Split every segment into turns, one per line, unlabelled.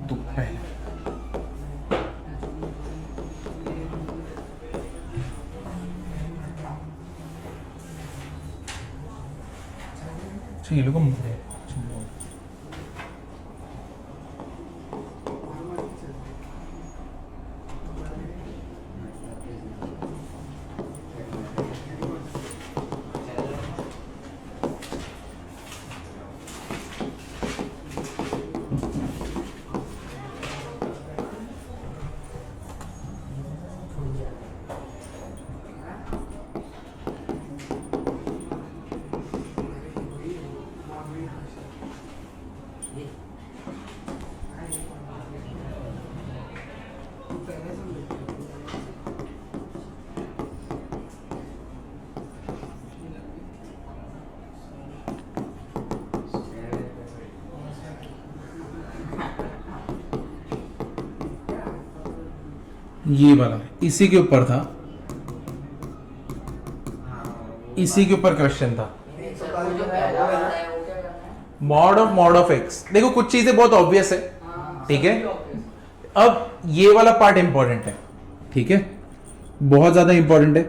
तो पहले ये लोग ये वाला इसी के ऊपर था, इसी के ऊपर क्वेश्चन था। मॉड ऑफ एक्स, देखो कुछ चीजें बहुत ऑब्वियस है, ठीक है। अब ये वाला पार्ट इंपॉर्टेंट है, ठीक है, बहुत ज्यादा इंपॉर्टेंट है।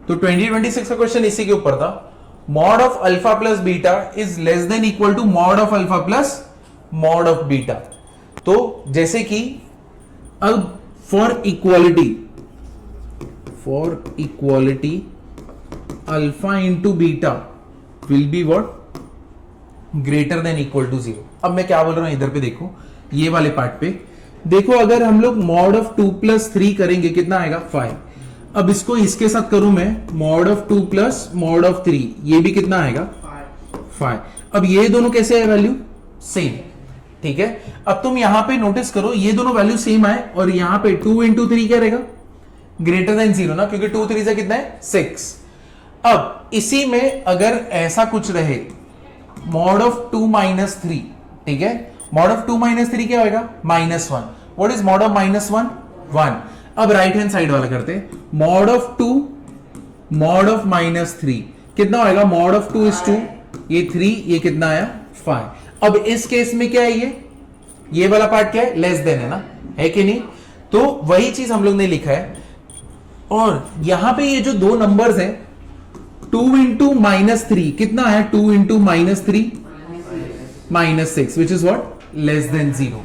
तो 2026 का क्वेश्चन इसी के ऊपर था। Mod of alpha plus beta is less than equal to mod of alpha plus mod of beta. तो जैसे कि अब for equality alpha into beta will be what, greater than equal to 0। अब मैं क्या बोल रहा हूं, इधर पे देखो, ये वाले पार्ट पे देखो, अगर हम लोग मॉड ऑफ 2 प्लस 3 करेंगे कितना आएगा 5। अब इसको इसके साथ करूं मैं, mod of 2 plus mod of 3, ये भी कितना आएगा 5। अब ये दोनों कैसे है वैल्यू सेम, ठीक है। अब तुम यहां पे नोटिस करो, ये दोनों वैल्यू सेम आए और यहां पे 2 इंटू 3 क्या रहेगा, ग्रेटर देन 0 ना, क्योंकि 2 3 से कितना है 6। अब इसी में अगर ऐसा कुछ रहे, मॉड ऑफ 2 माइनस 3, ठीक है, मॉड ऑफ 2 माइनस 3 क्या होगा -1। What is mod of -1, 1। अब राइट हैंड साइड वाला करते हैं, मॉड ऑफ 2 मॉड ऑफ -3 कितना होगा, मॉड ऑफ 2 इज 2, ये 3, ये कितना आया 5। अब इस केस में क्या है, ये वाला पार्ट क्या है, लेस देन है ना, है कि नहीं। तो वही चीज हम लोग ने लिखा है। और यहां पे ये जो दो नंबर्स हैं, 2 इंटू -3 कितना है, 2 into -3 -6 which is what less than 0।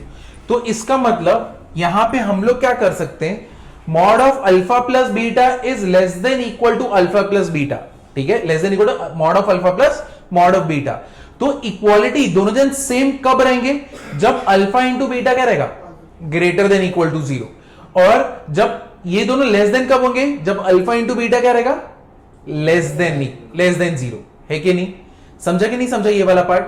तो इसका मतलब यहां पे हम लोग क्या कर सकते हैं, mod of alpha plus beta is less than equal to alpha plus beta, ठीक है, less than equal to mod of alpha plus mod of beta. तो इक्वालिटी दोनों जन सेम कब रहेंगे, जब अल्फा इंटू बीटा क्या रहेगा, ग्रेटर देन इक्वल टू 0। और जब ये दोनों लेस देन कब होंगे, जब अल्फा इंटू बीटा क्या रहेगा, लेस देन 0, है कि नहीं। समझा कि नहीं समझा ये वाला पार्ट।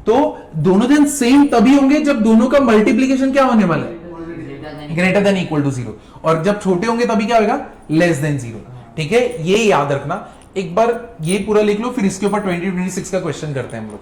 तो दोनों जन सेम तभी होंगे जब दोनों का मल्टीप्लीकेशन क्या होने वाला है, ग्रेटर देन इक्वल टू 0। और जब छोटे होंगे तभी क्या होगा, लेस देन 0, ठीक है। ये याद रखना, एक बार ये पूरा लिख लो, फिर इसके ऊपर 2026 का क्वेश्चन करते हैं हम लोग।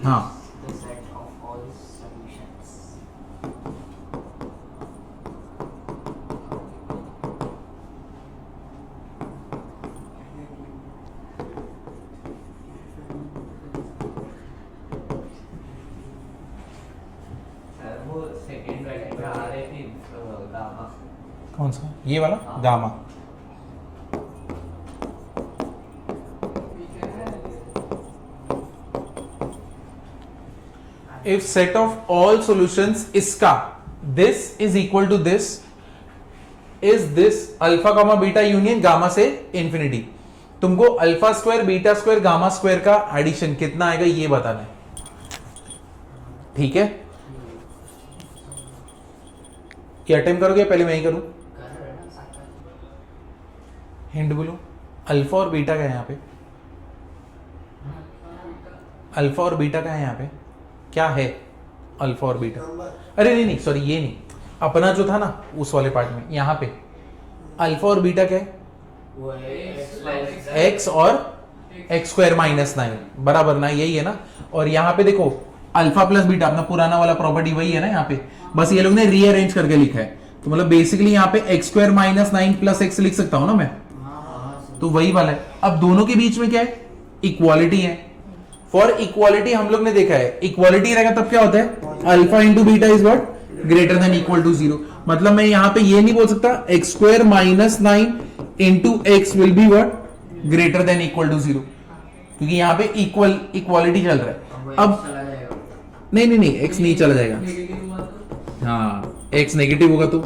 हाँ, कौन सा, ये वाला gamma. If set of all solutions इसका this is equal to this, is this alpha gamma beta union gamma से इंफिनिटी। तुमको alpha square beta square gamma square का एडिशन कितना आएगा ये बताना है, ठीक है। क्या अटेम्प्ट करोगे, पहले मैं ही करूं। हिंट बोलो, अल्फा और बीटा का है यहाँ पे, अल्फा और बीटा का है यहाँ पे, क्या है अल्फा और बीटा? अरे नहीं नहीं सॉरी, ये नहीं, अपना जो था ना उस वाले पार्ट में, यहाँ पे अल्फा और बीटा क्या है? एक्स और एक्स स्क्वायर माइनस 9 बराबर ना, यही है ना। और यहाँ पे देखो अल्फा प्लस बीटा, अपना पुराना वाला प्रॉपर्टी वही है ना यहाँ पे, बस ये लोग ने रीअरेंज करके लिखा है। तो मतलब बेसिकली यहाँ पे x square minus 9 plus x लिख सकता हूं ना मैं, तो वही वाला है। अब दोनों के बीच में क्या है? इक्वालिटी है। फॉर इक्वालिटी हम लोग ने देखा है, इक्वालिटी रहेगा तब क्या होता है? Alpha into beta is what? Greater than equal to 0। मतलब मैं यहां पे ये नहीं बोल सकता x square minus 9 into x will be what? Greater than equal to 0, क्योंकि यहां पे इक्वालिटी चल रहा है। अब नहीं एक्स नहीं चला जाएगा, हाँ एक्स नेगेटिव होगा तो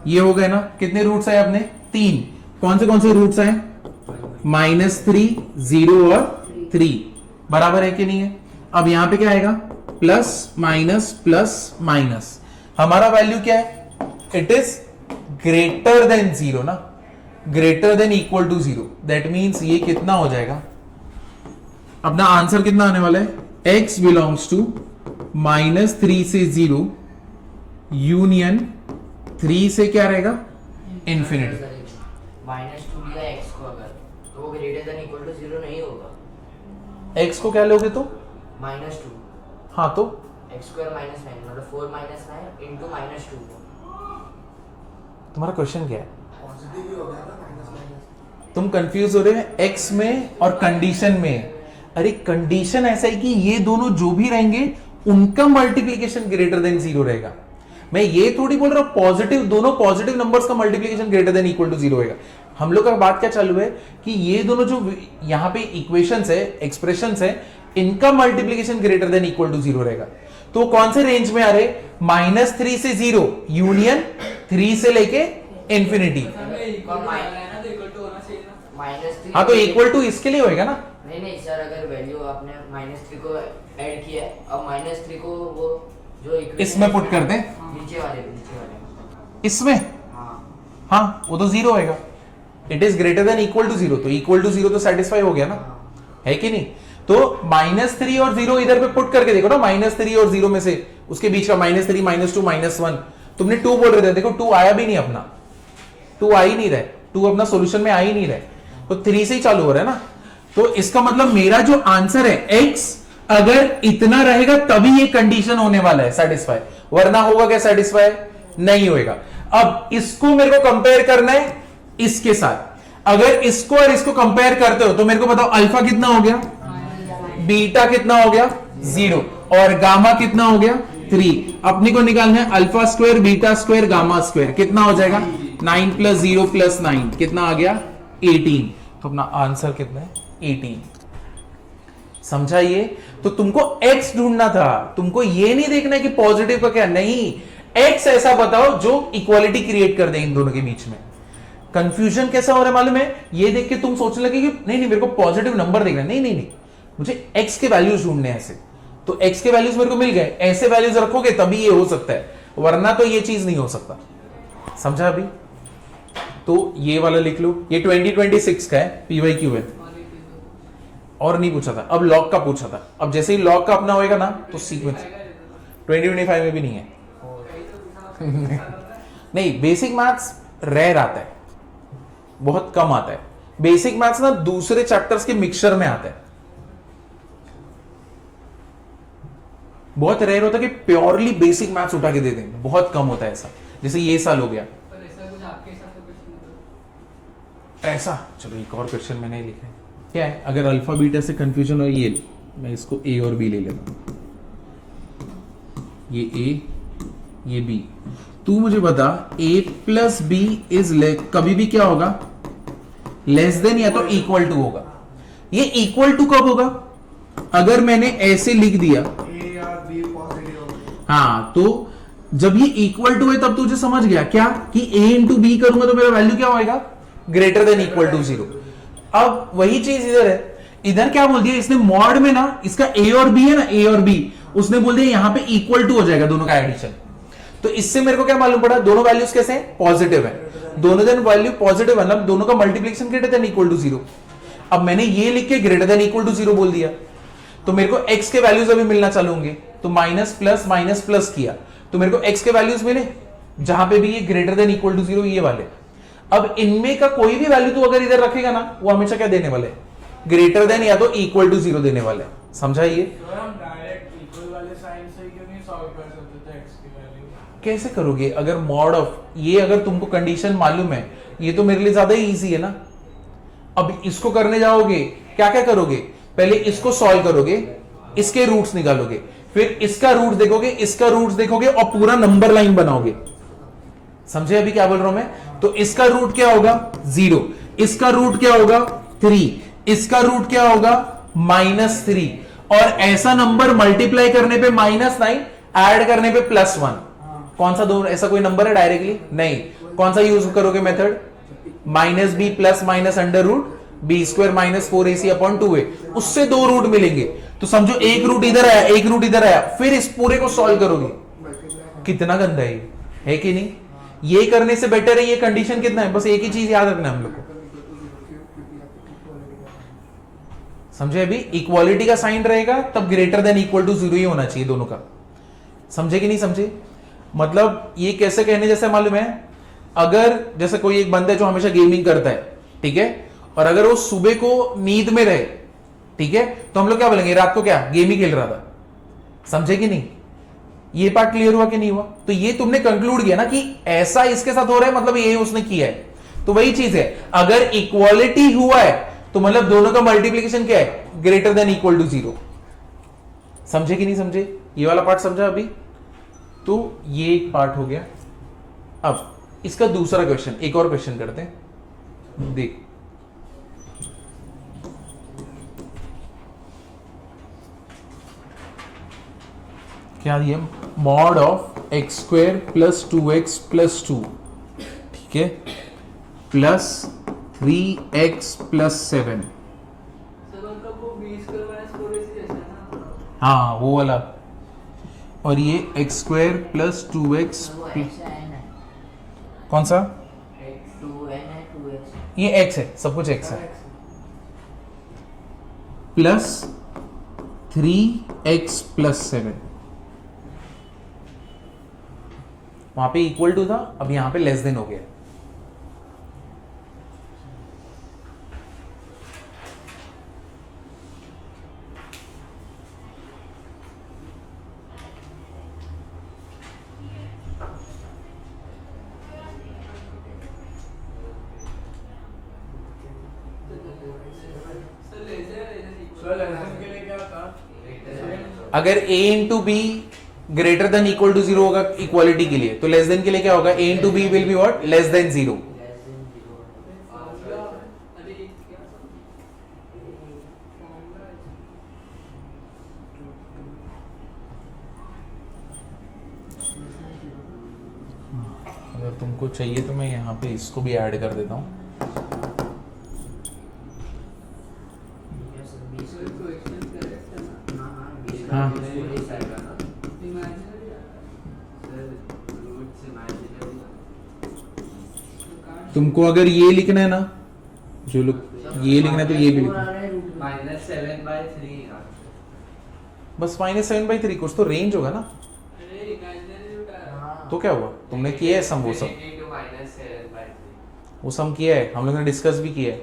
ये हो गए ना। कितने रूट्स है अपने? 3। कौन से रूट्स हैं? -3, 0 और 3 बराबर है कि नहीं है? अब यहां पे क्या आएगा? प्लस माइनस प्लस माइनस, हमारा वैल्यू क्या है? इट इज ग्रेटर देन 0 ना, greater than equal to 0। That means ये कितना हो जाएगा? अपना आंसर कितना आने वाला है? x बिलोंग्स टू -3 से 0 यूनियन 3 से क्या रहेगा? इंफिनिटी।
-2 दिया x को, अगर तो वो ग्रेटर देन इक्वल टू 0 नहीं होगा।
x को क्या लोगे तो?
-2।
हाँ तो
x स्क्वायर माइनस 9 मतलब 4 माइनस 9 इंटू -2।
तुम्हारा क्वेश्चन क्या है?
पॉजिटिव ही हो गया ना, माइनस माइनस।
तुम कंफ्यूज हो रहे हैं x में और कंडीशन में। अरे कंडीशन ऐसा है कि ये दोनों जो भी रहेंगे उनका मल्टीप्लीकेशन ग्रेटर देन 0 रहेगा। मैं ये थोड़ी बोल रहा हूं पॉजिटिव, दोनों पॉजिटिव नंबर्स का multiplication greater than equal to 0 होगा। हम लोग का बात क्या चालू है कि ये दोनों जो यहां पे इक्वेशंस है, एक्सप्रेशंस है, इनका multiplication greater than equal to 0 रहेगा। तो कौन से रेंज में आ रहे? -3 से 0 यूनियन 3 से लेके इंफिनिटी। हाँ तो इक्वल टू इसके लिए होएगा ना।
नहीं सर, अगर वैल्यू आपने -3 को ऐड किया है, अब -3 को वो जो इक्वेशन
इसमें पुट कर दें,
नीचे वाले
इसमें, हाँ वो तो 0 होएगा। It is greater than equal to 0, तो इक्वल टू 0 तो सेटिस्फाई हो गया ना, है कि नहीं? तो -3 और 0 इधर पे पुट करके देखो ना, -3 और 0 में से उसके बीच का -3, -2, -1, तुमने 2 बोल रहे थे, देखो 2 आया भी नहीं, अपना 2 आ ही नहीं रहा, 2 अपना सोल्यूशन में आ ही नहीं रहा, तो 3 से ही चालू हो रहा है ना। तो इसका मतलब मेरा जो आंसर है x अगर इतना रहेगा तभी ये कंडीशन होने वाला है सेटिस्फाई, वरना होगा क्या सेटिस्फाई? नहीं होएगा। अब इसको मेरे को कंपेयर करना है इसके साथ। अगर इसको और इसको कंपेयर करते हो तो मेरे को बताओ अल्फा कितना हो गया? बीटा कितना हो गया? 0 और गामा कितना हो गया? 3। अपने को निकालना है alpha square beta square gamma square, कितना हो जाएगा? 9 + 0 + 9 कितना आ गया? 18। तो अपना आंसर कितना है? 18। समझा ये? तो तुमको x ढूंढना था, तुमको ये नहीं देखना है कि पॉजिटिव का क्या, नहीं, x ऐसा बताओ जो इक्वालिटी क्रिएट कर दे इन दोनों के बीच में। कंफ्यूजन कैसा हो रहा है मालूम है? ये देख के तुम सोचने लगे कि नहीं मेरे को पॉजिटिव नंबर देखना है, नहीं मुझे x के वैल्यूज ढूंढने हैं ऐसे। तो x के वैल्यूज मेरे को मिल गए, ऐसे वैल्यूज रखोगे तभी ये हो सकता है, वरना तो ये चीज नहीं हो सकता। समझा अभी? तो ये वाला लिख लो, ये 2026 का है, PYQ है, और नहीं पूछा था। अब लॉग का पूछा था। अब जैसे ही लॉग का अपना होएगा ना तो सीक्वेंस 2025 में भी नहीं है। नहीं, बेसिक मैथ्स रेयर आता है, बहुत कम आता है। बेसिक मैथ्स ना दूसरे चैप्टर्स के मिक्सचर में आता है, बहुत रेयर होता है कि प्योरली बेसिक मैथ्स उठा के दे देंगे, बहुत कम होता है ऐसा। जैसे ये साल हो गया ऐसा। चलो एक और क्वेश्चन मैंने लिखा है, क्या है? अगर अल्फा बीटा से कंफ्यूजन हो, ये मैं इसको a और b ले लेता हूं, ये a ये b। तू मुझे बता a + b इज कभी भी क्या होगा? लेस देन या तो इक्वल टू होगा। ये इक्वल टू कब होगा? अगर मैंने ऐसे लिख दिया
a या b पॉजिटिव होगा।
हाँ, तो जब ये इक्वल टू है तब तुझे समझ गया क्या कि a × b करूंगा तो मेरा वैल्यू क्या होएगा? Greater than equal to 0। अब वही चीज इधर है, इधर क्या बोल दिया इसने? मॉड में ना इसका a और b है ना, a और b, उसने बोल दिया यहां पे इक्वल टू हो जाएगा दोनों का एडिशन। तो इससे मेरे को क्या मालूम पड़ा? दोनों वैल्यूज कैसे हैं? पॉजिटिव है। दोनों जन वैल्यू पॉजिटिव है, मतलब दोनों का multiplication greater than equal to 0। अब मैंने ये लिख के ग्रेटर देन इक्वल टू 0 बोल दिया, तो मेरे को x के वैल्यूज अभी मिलना चालू होंगे, तो माइनस प्लस किया तो मेरे को x के वैल्यूज मिले, जहां पे भी ये ग्रेटर देन इक्वल टू 0 ये वाले। अब इनमें का कोई भी वैल्यू तू अगर इधर रखेगा ना, वो हमेशा क्या देने वाले, ग्रेटर देन या तो इक्वल टू 0 देने वाले। समझा ये?
हम डायरेक्ट इक्वल वाले साइन से क्यों नहीं सॉल्व कर सकते थे x की वैल्यू?
कैसे करोगे? अगर मॉड ऑफ ये, अगर तुमको कंडीशन मालूम है, ये तो मेरे लिए ज्यादा ही इजी है ना। अब इसको करने जाओगे, क्या क्या करोगे, पहले इसको सॉल्व करोगे, इसके रूट्स निकालोगे, फिर इसका रूट देखोगे, इसका रूट्स देखोगे और पूरा नंबर लाइन बनाओगे। समझे अभी क्या बोल रहा हूं मैं? तो इसका रूट क्या होगा 0, इसका रूट क्या होगा 3, इसका रूट क्या होगा -3, और ऐसा नंबर मल्टीप्लाई करने पे -9, ऐड करने पे +1। कौन सा दो, ऐसा कोई नंबर है डायरेक्टली? नहीं। कौन सा यूज करोगे method? -b plus minus under root b square minus 4ac upon 2a, उससे दो रूट मिलेंगे। तो समझो एक रूट इधर आया, एक रूट इधर आया, फिर इस पूरे को सॉल्व करोगे। कितना गंदा है कि नहीं? ये करने से बेटर है ये कंडीशन कितना है, बस एक ही चीज याद रखना है हम लोग को। समझे? अभी इक्वालिटी का साइन रहेगा तब ग्रेटर देन इक्वल टू 0 ही होना चाहिए दोनों का। समझे कि नहीं समझे? मतलब ये कैसे कहने जैसे मालूम है, अगर जैसे कोई एक बंदा है जो हमेशा गेमिंग करता है, ठीक है, और अगर वो सुबह को नींद में रहे, ठीक है, तो हम लोग क्या बोलेंगे, रात को क्या गेम ही खेल रहा था। समझे कि नहीं? ये पार्ट क्लियर हुआ कि नहीं हुआ? तो ये तुमने कंक्लूड किया ना कि ऐसा इसके साथ हो रहा है, मतलब ये उसने किया है। तो वही चीज है, अगर इक्वालिटी हुआ है तो मतलब दोनों का मल्टीप्लीकेशन क्या है, ग्रेटर देन इक्वल टू 0। समझे कि नहीं समझे? ये वाला पार्ट समझा अभी? तो ये एक पार्ट हो गया। अब इसका दूसरा क्वेश्चन, एक और क्वेश्चन करते हैं। देख, क्या दिया, mod of x square plus 2x plus 2, ठीक है, प्लस 3x प्लस 7। हाँ वो वाला, और ये x स्क्वायर प्लस 2x, कौन सा? ये x है, सब कुछ x है, प्लस 3x प्लस 7। वहां पे इक्वल टू था, अब यहां पे लेस देन हो गया। अगर a into b greater than equal to 0 होगा इक्वालिटी के लिए, तो लेस देन के लिए क्या होगा, a into b will be what, less than 0। अगर तुमको चाहिए तो मैं यहाँ पे इसको भी ऐड कर देता हूँ। हाँ, तुमको अगर ये लिखना है ना, जो लोग ये लिखना है तो ये भी लिखना है,
-7/3।
बस -7/3, कुछ तो रेंज होगा ना। तो क्या हुआ, तुमने किया है सम, वो सम किया है, हम लोग ने डिस्कस भी किया है।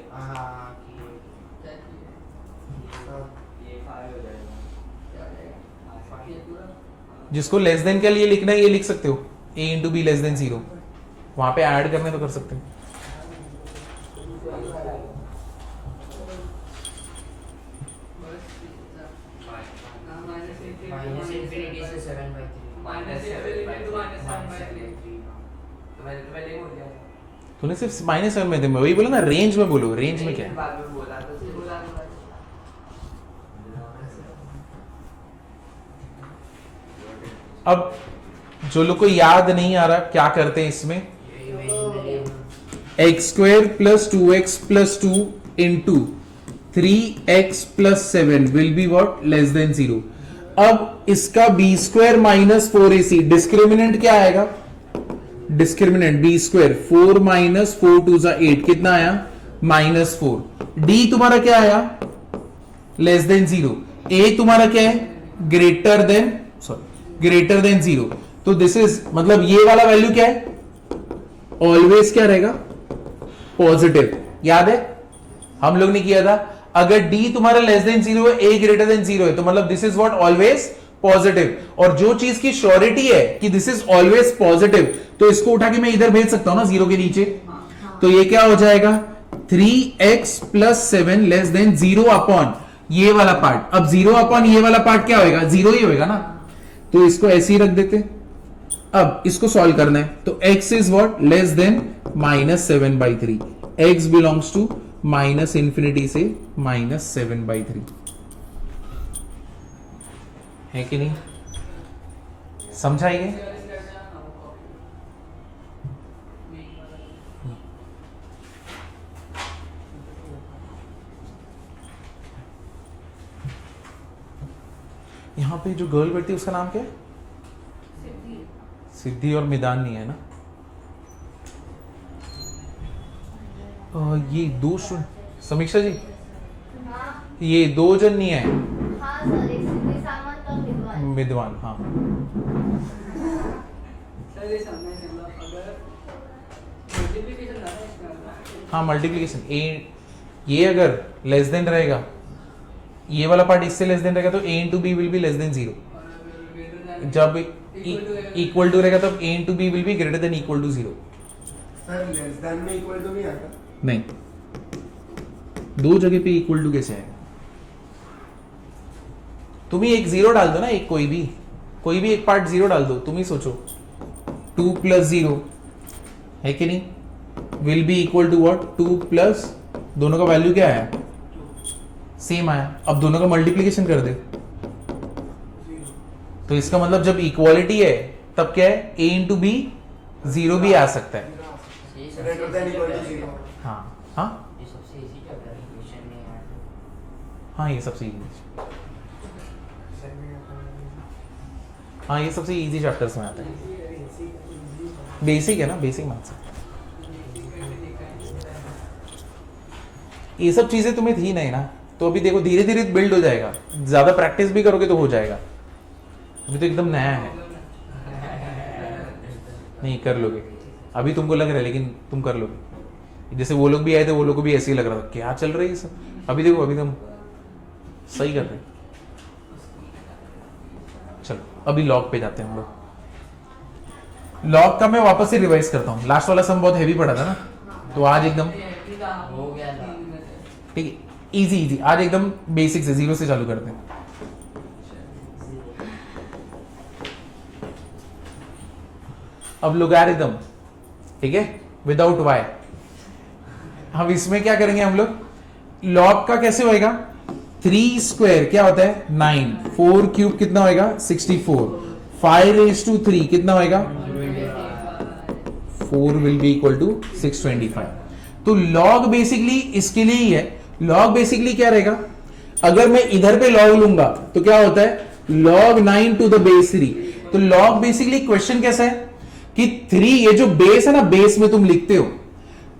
जिसको लेस देन के लिए लिखना है ये लिख सकते हो, a into B less than 0, वहां पे ऐड करने तो कर सकते हो। तूने सिर्फ -7 में थे, मैं वही बोला ना, रेंज में बोलो, रेंज में क्या है। अब जो लोग को याद नहीं आ रहा क्या करते हैं इसमें, x square plus 2x plus 2 into 3x plus 7 will be what, less than 0। अब इसका b square minus 4ac, discriminant क्या आएगा, discriminant b square 4 minus 4 two जा 8 कितना आया -4। डी तुम्हारा क्या आया लेस देन 0। ए तुम्हारा क्या है ग्रेटर देन 0। तो दिस इज मतलब ये वाला वैल्यू क्या है ऑलवेज क्या रहेगा पॉजिटिव। याद है हम लोग ने किया था अगर डी तुम्हारा लेस देन 0 है ए ग्रेटर देन 0 है तो मतलब this is what always positive. और जो चीज की श्योरिटी है कि दिस इज ऑलवेज पॉजिटिव तो इसको उठा के मैं इधर भेज सकता हूं ना 0 के नीचे। तो ये क्या हो जाएगा 3x + 7 लेस देन 0 अपॉन ये वाला पार्ट। अब 0 अपॉन ये वाला पार्ट क्या होगा 0 ही होगा ना। तो इसको ऐसे ही रख देते। अब इसको सॉल्व करना है तो x is what less than -7/3। x belongs to -∞ से -7/3 है कि नहीं समझाइए। यहां पे जो गर्ल बैठती है उसका नाम क्या है सिद्धि और मिदान नहीं है ना। ये दो समीक्षा जी ये दो जन नहीं है
हाँ सर, एक सिद्धि सामंत और विद्वान।
विद्वान। हाँ
सर ये समझ मतलब अगर मल्टीप्लिकेशन ना है इसका
हाँ मल्टीप्लीकेशन ए ये अगर लेस देन रहेगा ये वाला पार्ट इससे लेस देन रहेगा तो a into b will be less than 0। जब इक्वल टू रहेगा तब a into b will be greater than equal to 0।
Sir less than में इक्वल टू नहीं आता।
नहीं दो जगह पे इक्वल टू कैसे आएगा तुम ही एक 0 डाल दो ना एक कोई भी एक पार्ट 0 डाल दो। तुम ही सोचो 2 + 0 है कि नहीं will be equal to what 2 plus दोनों का वैल्यू क्या आया सेम आया। अब दोनों का मल्टीप्लिकेशन कर दे तो इसका मतलब जब इक्वालिटी है तब क्या है a इंटू बी 0 भी आ सकता है।
Greater than equal to 0।
हाँ हाँ
ये सबसे इजी चैप्टर है क्वेश्चन में यार।
हाँ ये सबसे इजी हाँ ये सबसे इजी चैप्टर्स में आता है। बेसिक है ना बेसिक मैथ्स। ये सब चीजें तुम्हें थी नहीं ना तो अभी देखो धीरे धीरे बिल्ड हो जाएगा। ज्यादा प्रैक्टिस भी करोगे तो हो जाएगा। अभी तो एकदम नया है नहीं कर लोगे। अभी तुमको लग रहा है लेकिन तुम कर लोगे। जैसे वो लोग भी आए थे वो लोग को भी ऐसे ही लग रहा था क्या चल रही है सब। अभी देखो अभी तुम सही कर रहे। चलो अभी लॉग पे जाते हैं हम लोग। लॉग का मैं वापस से रिवाइज करता हूँ। लास्ट वाला सम बहुत हैवी पड़ा था ना तो आज एकदम
हो गया था।
ठीक है इजी आज एकदम बेसिक से 0 से चालू करते हैं। अब लोगैरिथम ठीक है विदाउट y। अब इसमें क्या करेंगे हम लोग लॉग का कैसे होएगा 3 स्क्वायर क्या होता है 9 4 क्यूब कितना होएगा 64 5⁻³ कितना होएगा 4 विल बी इक्वल टू 625। तो लॉग बेसिकली इसके लिए ही है। लॉग बेसिकली क्या रहेगा अगर मैं इधर पे लॉग लूंगा तो क्या होता है log 9 टू द बेस 3। तो लॉग बेसिकली क्वेश्चन कैसा है कि 3 ये जो बेस है ना बेस में तुम लिखते हो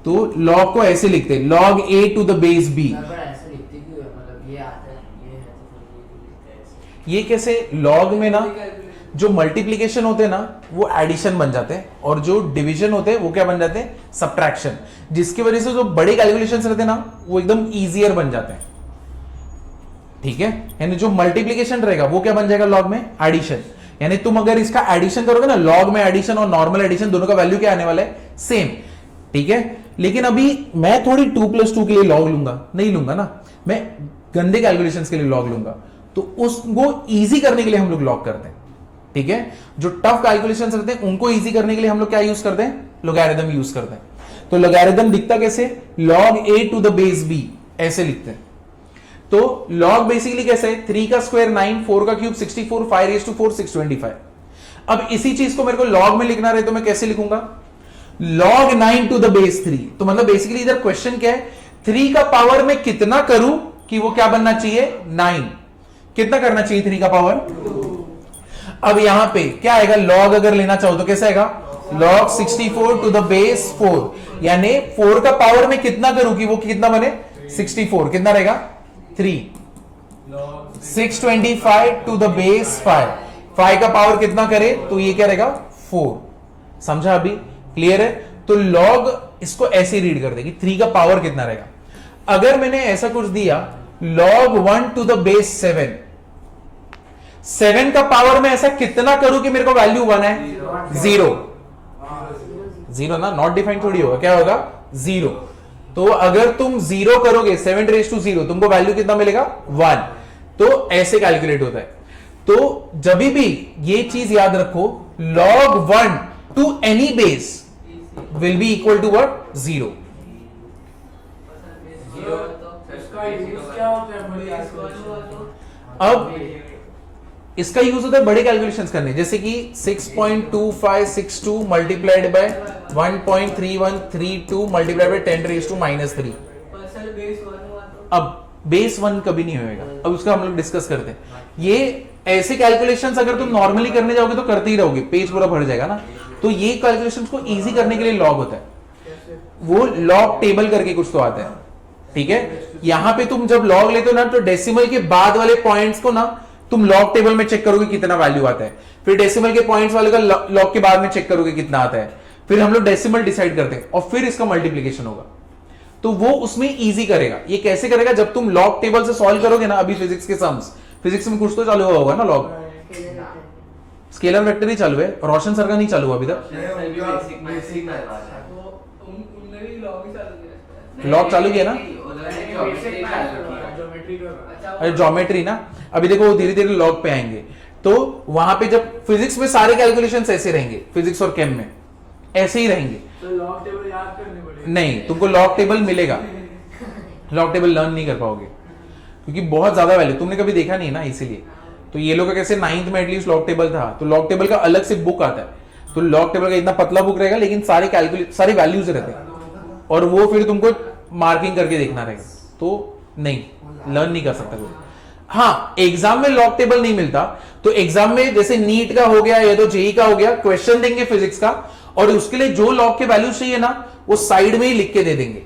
तो लॉग को ऐसे लिखते हैं log a to the base b।
पर ऐसे लिखते क्यों है मतलब ये आता है ये है तो फिर ये लिखते हैं ऐसे।
ये कैसे लॉग में ना जो मल्टीप्लीकेशन होते हैं ना वो एडिशन बन जाते हैं और जो डिवीजन होते हैं वो क्या बन जाते हैं सब्ट्रैक्शन। जिसकी वजह से जो बड़े कैलकुलेशंस रहते हैं ना वो एकदम इजियर बन जाते हैं। ठीक है यानी जो मल्टीप्लीकेशन रहेगा वो क्या बन जाएगा लॉग में एडिशन। यानी तुम अगर इसका एडिशन करोगे ना लॉग में एडिशन और नॉर्मल एडिशन दोनों का वैल्यू क्या आने वाला है सेम। ठीक है लेकिन अभी मैं थोड़ी 2 + 2 के लिए लॉग लूंगा नहीं लूंगा ना मैं गंदे कैलकुलेशंस के लिए लॉग लूंगा। तो उसको इजी करने के लिए हम लोग लॉग करते हैं। ठीक है जो टफ कैलकुलेशंस रहते हैं उनको इजी करने के लिए हम लोग क्या यूज करते हैं लोगैरिथम यूज करते हैं। तो लोगैरिथम दिखता कैसे log a to the base b ऐसे लिखते हैं। तो log बेसिकली कैसे है 3 का स्क्वायर 9 4 का क्यूब 64 5⁻⁴ 625। अब इसी चीज को मेरे को log में लिखना रहे तो मैं कैसे लिखूंगा log 9 टू द बेस 3। तो मतलब बेसिकली इधर क्वेश्चन क्या है 3 का पावर में कितना करूं कि वो क्या बनना चाहिए 9। कितना करना चाहिए 3 का पावर। अब यहां पे क्या आएगा log अगर लेना चाहो तो कैसे आएगा log 64 टू द बेस 4, यानी 4 का पावर में कितना करूं कि वो कितना बने 64, कितना रहेगा 3, 625 टू द बेस 5, 5 का पावर कितना करे तो ये क्या रहेगा 4, समझा अभी, क्लियर है। तो log इसको ऐसे रीड कर देगी 3 का पावर कितना रहेगा। अगर मैंने ऐसा कुछ दिया log 1 टू द बेस 7, 7 का पावर में ऐसा कितना करूं कि मेरे को वैल्यू 1 है 0, 0 ना, नॉट डिफाइंड थोड़ी होगा, क्या होगा 0। तो अगर तुम 0 करोगे 7 रेज टू 0 तुमको वैल्यू कितना मिलेगा 1, तो ऐसे कैलकुलेट होता है। तो जब भी ये चीज याद रखो log 1 to any base will be equal to what 0।
इसका यूज क्या होता है बड़ी
अब इसका यूज होता है बड़े कैलकुलेशंस करने, जैसे कि 6.2562 multiplied by 1.3132 multiplied by 10 raise to -3। अब बेस 1 कभी नहीं होएगा, अब उसका हम लोग डिस्कस करते हैं। ये ऐसे कैलकुलेशंस अगर तुम नॉर्मली करने जाओगे तो करते ही रहोगे, पेज पूरा भर जाएगा ना। तो ये कैलकुलेशंस को इजी करने के लिए लॉग होता है, वो लॉग टेबल करके कुछ तो आता है, ठीक है। यहां पे तुम जब लॉग लेते हो ना तो डेसिमल के बाद वाले पॉइंट्स को ना तुम लॉग टेबल में चेक करोगे कितना वैल्यू आता है, फिर डेसिमल के पॉइंट्स वाले का लॉग के बाद में चेक करोगे कितना आता है, फिर हम लोग डेसिमल डिसाइड करते हैं और फिर इसका मल्टीप्लीकेशन होगा। तो वो उसमें इजी करेगा। ये कैसे करेगा, जब तुम लॉग टेबल से सॉल्व करोगे ना, अभी फिजिक्स के सम्स, फिजिक्स में कुछ तो चालू हुआ होगा ना, लॉग स्केलर वेक्टर ही चालू है, रोशन सर का नहीं चालू हुआ अभी तक। लॉग चालू किया ना, अरे ज्योमेट्री ना, अभी देखो धीरे धीरे लॉग पे आएंगे। तो वहां पे जब फिजिक्स में सारे कैलकुलेशंस ऐसे रहेंगे, फिजिक्स और केम में ऐसे ही रहेंगे।
तो लॉग टेबल याद करने पड़ेगा।
नहीं, तुमको लॉग टेबल मिलेगा, लॉग टेबल लर्न नहीं कर पाओगे क्योंकि बहुत ज्यादा वैल्यू तुमने कभी देखा नहीं ना, इसीलिए। तो ये लोग का कैसे 9th में एटलीस्ट लॉग टेबल था, तो लॉग टेबल का अलग से बुक आता है, तो लॉग टेबल का इतना पतला बुक रहेगा लेकिन सारे सारे वैल्यूज रहते हैं और वो फिर तुमको मार्किंग करके देखना रहेगा, तो नहीं लर्न नहीं कर सकता कोई। हाँ, एग्जाम में लॉग टेबल नहीं मिलता तो एग्जाम में जैसे नीट का हो गया या तो जेई का हो गया, क्वेश्चन देंगे फिजिक्स का और उसके लिए जो लॉग के वैल्यूज चाहिए ना वो साइड में ही लिख के दे देंगे।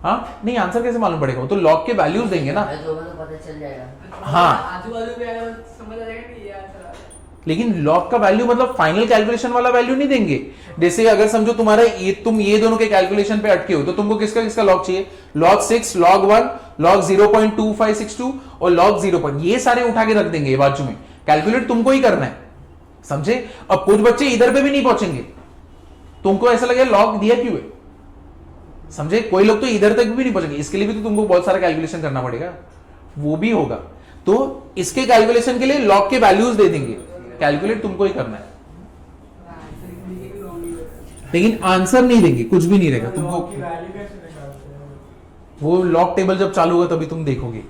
हाँ, नहीं आंसर कैसे मालूम पड़ेगा, तो लॉग के वैल्यूज देंगे ना।
तो पता चल जाएगा।
हाँ,
आजू बाजू भी आया समझ आ जाएगा कि ये आंसर आ रहा है।
लेकिन लॉग का वैल्यू मतलब फाइनल कैलकुलेशन वाला वैल्यू नहीं देंगे। जैसे अगर समझो तुम्हारा तुम ये दोनों के कैलकुलेशन पे अटके हो तो तुमको किसका किसका लॉग चाहिए, log 6, log 1, log 0.2562 और log 0. ये सारे उठा के रख देंगे बाजू में, कैलकुलेट तुमको ही करना है, समझे। अब कुछ बच्चे इधर पे भी नहीं पहुंचेंगे, तुमको ऐसा लगेगा लॉग दिया क्यों है, समझे। कोई लोग तो इधर तक भी नहीं पहुंचेंगे, इसके लिए भी तो तुमको बहुत सारा कैलकुलेशन करना पड़ेगा, वो भी होगा। तो इसके कैलकुलेशन के लिए लॉग के वैल्यूज दे देंगे, कैलकुलेट तुमको ही करना है, लेकिन आंसर नहीं देंगे, कुछ भी नहीं रहेगा तुमको। वो लॉग टेबल जब चालू होगा तभी तुम देखोगे।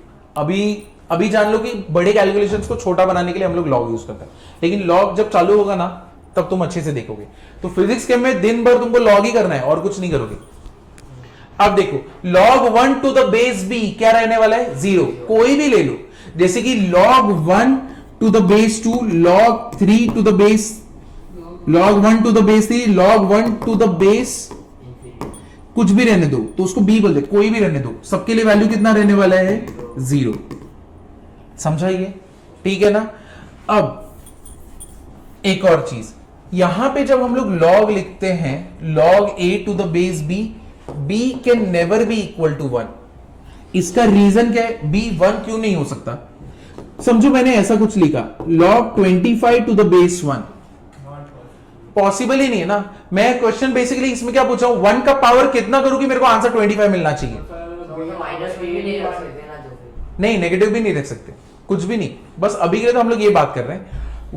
अभी जान लो कि बड़े कैलकुलेशंस को छोटा बनाने के लिए हम लोग लॉग यूज करते हैं, लेकिन लॉग जब चालू होगा ना तब तुम अच्छे से देखोगे। तो फिजिक्स के में दिन भर तुमको लॉग ही करना है और कुछ नहीं करोगे। अब देखो log 1 to the base b क्या रहने वाला है 0, कोई भी ले लो, जैसे कि log 1 to the base 2, log 3 to the base, log 1 to the base 3, log 1 to the base, कुछ भी रहने दो, तो उसको b बोल दे, कोई भी रहने दो, सबके लिए वैल्यू कितना रहने वाला है 0, समझाइए, ठीक है ना। अब एक और चीज, यहां पे जब हम लोग log लिखते हैं log a to the base b, b can never be equal to 1। इसका रीजन क्या है, b 1 क्यों नहीं हो सकता। समझो मैंने ऐसा कुछ लिखा log 25 to the base 1, possible ही नहीं है ना। मैं क्वेश्चन बेसिकली इसमें क्या पूछा हूं, 1 का पावर कितना करूं कि मेरे को आंसर 25 मिलना चाहिए।
माइनस भी नहीं रख सकते ना, तो फिर
नहीं, नेगेटिव भी नहीं रख सकते, कुछ भी नहीं, बस अभी के लिए तो हम लोग ये बात कर रहे हैं।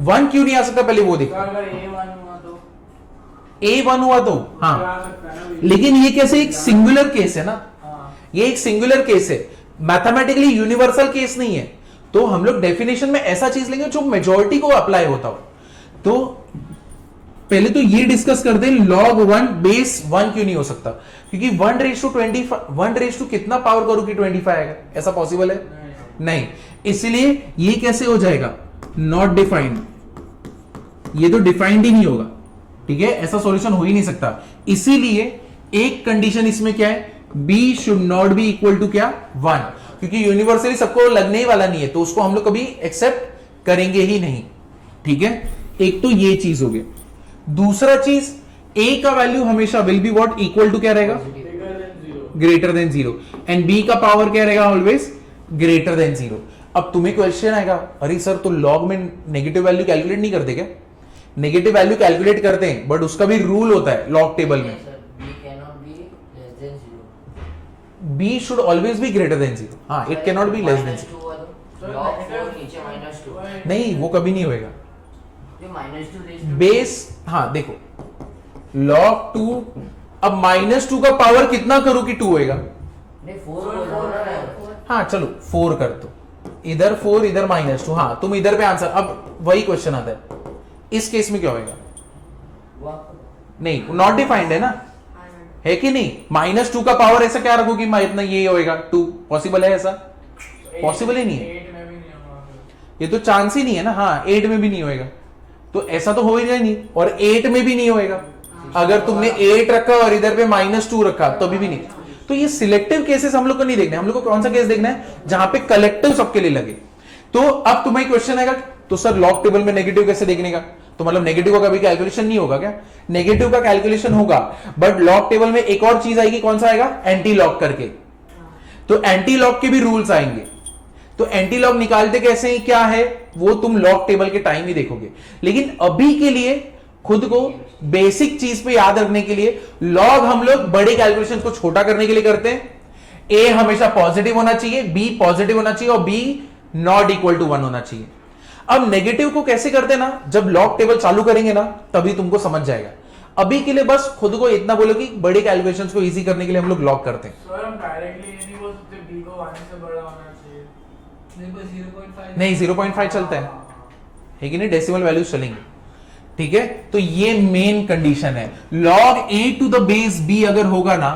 1 क्यों नहीं आ सकता पहले वो देखो,
अगर A1 हुआ तो
A1 हुआ तो हाँ,
आ सकता है ना।
लेकिन ये कैसे एक सिंगुलर केस है ना,
हाँ।
ये एक सिंगुलर केस है, मैथमेटिकली यूनिवर्सल केस नहीं है। तो हम लोग डेफिनेशन में ऐसा चीज लेंगे जो मेजॉरिटी को अप्लाई होता हो। तो पहले तो ये डिस्कस करते हैं log 1 बेस 1 क्यों नहीं हो सकता, क्योंकि 1:25, 1 कितना पावर करूं कि 25 आएगा, ऐसा पॉसिबल है नहीं। इसलिए ये कैसे हो जाएगा, नॉट डिफाइंड, ये तो डिफाइंड ही नहीं होगा, ठीक है, ऐसा सॉल्यूशन हो ही नहीं सकता। इसीलिए एक कंडीशन इसमें क्या है, b should not be equal to क्या 1, क्योंकि यूनिवर्सली सबको लगने ही वाला नहीं है, तो उसको हम लोग कभी एक्सेप्ट करेंगे ही नहीं। ठीक है, एक तो ये चीज हो गई। दूसरा चीज, a का वैल्यू हमेशा will be what, equal to क्या रहेगा, ग्रेटर देन 0, एंड b का पावर क्या रहेगा, ऑलवेज ग्रेटर देन 0। अब तुम्हें क्वेश्चन आएगा, अरे सर तो लॉग में नेगेटिव वैल्यू कैलकुलेट नहीं करते क्या? नेगेटिव वैल्यू कैलकुलेट करते हैं, बट उसका भी रूल होता है लॉग टेबल में,
b cannot be less than 0.
b should always be greater than 0। हाँ, it can not be less than 0।
log 4 नीचे -2
नहीं, वो कभी नहीं होएगा।
जो -2 रेज़ टू
बेस, हाँ देखो, log 2, अब -2 का पावर कितना करूं कि 2 होएगा?
नहीं 4 बोल रहा है।
हाँ चलो 4 कर दो, इधर 4 इधर -2। हाँ, तुम इधर पे आंसर, अब वही क्वेश्चन आता है, इस केस में क्या होएगा?
वो आपको
नहीं, नॉट डिफाइंड है ना, है कि नहीं? -2 का पावर ऐसा क्या रखो कि इतना ये होएगा 2, पॉसिबल है ऐसा? पॉसिबल ही नहीं है,
8 में भी नहीं होगा।
ये तो चांस ही नहीं है ना। हाँ, 8 में भी नहीं होएगा, तो ऐसा तो हो ही नहीं, और 8 में भी नहीं होएगा। अगर तुमने 8 रखा और इधर पे -2 रखा तो भी नहीं। तो ये सिलेक्टिव केसेस हम लोग को नहीं देखना है, हम लोग को कौन सा केस देखना है, जहां पे कलेक्टिव सबके लिए लगे। तो अब तुम्हें क्वेश्चन आएगा, तो सर लॉग टेबल में नेगेटिव कैसे देखने का? तो मतलब नेगेटिव का कभी कैलकुलेशन नहीं होगा क्या? नेगेटिव का कैलकुलेशन होगा, बट लॉग टेबल में एक और चीज आएगी, कौन सा आएगा? एंटी लॉग करके। तो एंटी लॉग के भी रूल्स आएंगे। तो एंटी लॉग निकालते कैसे हैं, क्या है, वो तुम लॉग टेबल के टाइम ही देखोगे। लेकिन अभी के लिए खुद को बेसिक चीज पे याद रखने के लिए, लॉग हम लोग बड़े कैलकुलेशन को छोटा करने के लिए करते हैं। ए हमेशा पॉजिटिव होना चाहिए, बी पॉजिटिव होना चाहिए, और बी नॉट इक्वल टू 1 होना चाहिए। अब नेगेटिव को कैसे करते हैं ना, जब लॉग टेबल चालू करेंगे ना, तभी तुमको समझ जाएगा। अभी के लिए बस खुद को इतना बोलो कि बड़े कैलकुलेशंस को इजी करने के लिए हम लोग लॉग करते हैं।
सर हम डायरेक्टली ये नहीं बोल सकते b को 1 से बड़ा होना चाहिए।
नहीं बस 0.5
नहीं, 0.5 चलता है कि नहीं, डेसिमल वैल्यूज चलेंगे। ठीक है, तो ये मेन कंडीशन है। log a to the base b अगर होगा ना,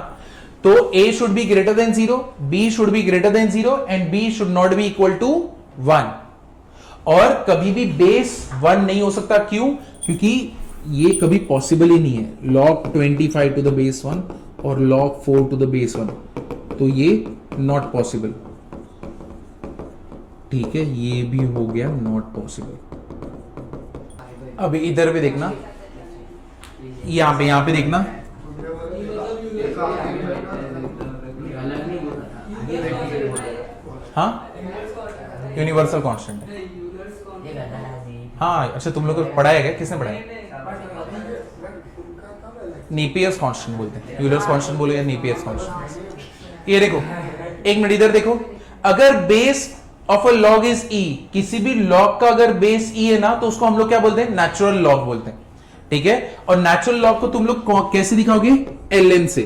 तो a should be greater than 0, b should be greater than 0, and b should not be equal to 1। और कभी भी बेस 1 नहीं हो सकता, क्यों? क्योंकि ये कभी पॉसिबल ही नहीं है। log 25 टू द बेस 1 और log 4 टू द बेस 1, तो ये नॉट पॉसिबल। ठीक है, ये भी हो गया नॉट पॉसिबल। अब इधर पे देखना, यहाँ पे देखना, हाँ यूनिवर्सल कांस्टेंट है।
ये करना है जी।
हाँ अच्छा, तुम लोग को पढ़ाया क्या, किसने पढ़ाया? नेपियर्स कांस्टेंट बोलते हैं, यूलर्स कांस्टेंट बोलो या नेपियर्स कांस्टेंट। ये देखो, एक मिनट इधर देखो, अगर base of a log is e, किसी भी लॉग का अगर बेस ई है ना, तो उसको हम लोग क्या बोलते हैं? नेचुरल लॉग बोलते हैं। ठीक है, और नेचुरल लॉग को तुम लोग कैसे दिखाओगे? ln से।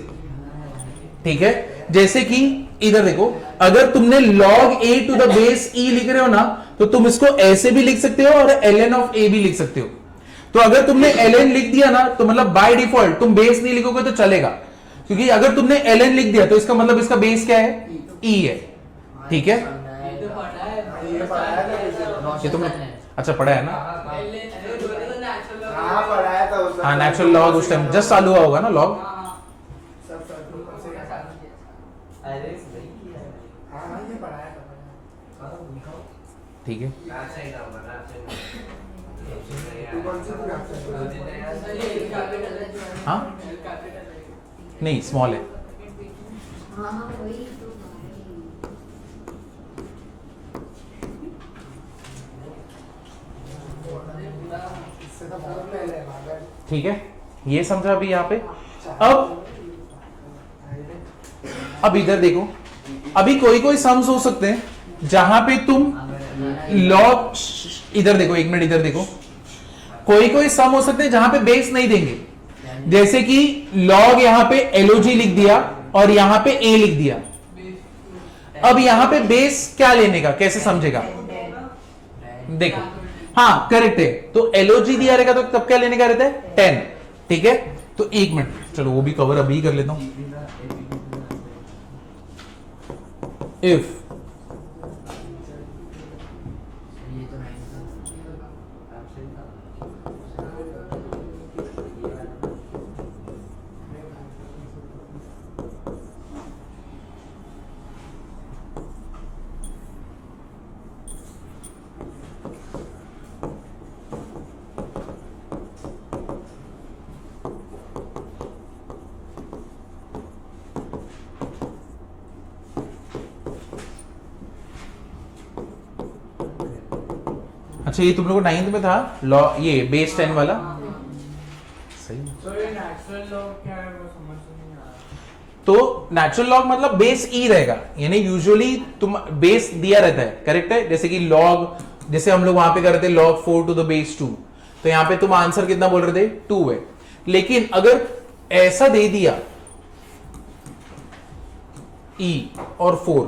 ठीक है, जैसे कि इधर देखो, अगर तुमने log a to the base e लिख रहे हो ना, तो तुम इसको ऐसे भी लिख सकते हो और ln ऑफ a भी लिख सकते हो। तो अगर तुमने ln लिख दिया ना, तो मतलब बाय डिफॉल्ट तुम बेस नहीं लिखोगे तो चलेगा, क्योंकि अगर तुमने ln लिख दिया तो इसका मतलब इसका बेस क्या है? e है। ठीक है,
ये तो पढ़ा है
ये तुमने अच्छा पढ़ा है ना?
पहले तो नेचुरल
हाँ पढ़ाया था उस
हाँ, नेचुरल लॉग उस टाइम जस्ट चालू हुआ होगा ना लॉग।
सब
अरे सही किया है।
हाँ ये पढ़ाया था।
ठीक है,
तू कौन सी बुक
हाँ नहीं स्मॉल है।
हाँ हाँ वही तो
इससे तो बहुत पहले है मगर
ठीक है, ये समझा अभी यहाँ पे। अब इधर देखो, अभी कोई कोई सम्स हो सकते हैं जहां पे तुम लॉग, इधर देखो एक मिनट, इधर देखो, कोई कोई सम हो सकते हैं जहां पे बेस नहीं देंगे। जैसे कि लॉग यहां पे एलओजी लिख दिया और यहां पे ए लिख दिया। अब यहां पे बेस क्या लेने का, कैसे समझेगा? देखो, हाँ करेक्ट है, तो एलओजी दिया रहेगा तो तब क्या लेने का रहता है? 10। ठीक है, तो एक मिनट, चलो वो भी कवर अभी कर लेता हूं। इफ
ये तो नहीं था।
अच्छा ये तुम लोग को 9th में था लॉ, ये बेस 10 वाला सही।
So ये natural log क्या है वो समझ नहीं आ रहा।
तो नेचुरल लॉग मतलब बेस ई रहेगा, यानी यूजुअली तुम बेस दिया रहता है, करेक्ट है। जैसे कि लॉग, जैसे हम लोग वहां पे कर रहे थे लॉग 4 टू द बेस 2, तो यहां पे तुम आंसर कितना बोल रहे थे 2 है। लेकिन अगर ऐसा दे दिया ई और 4,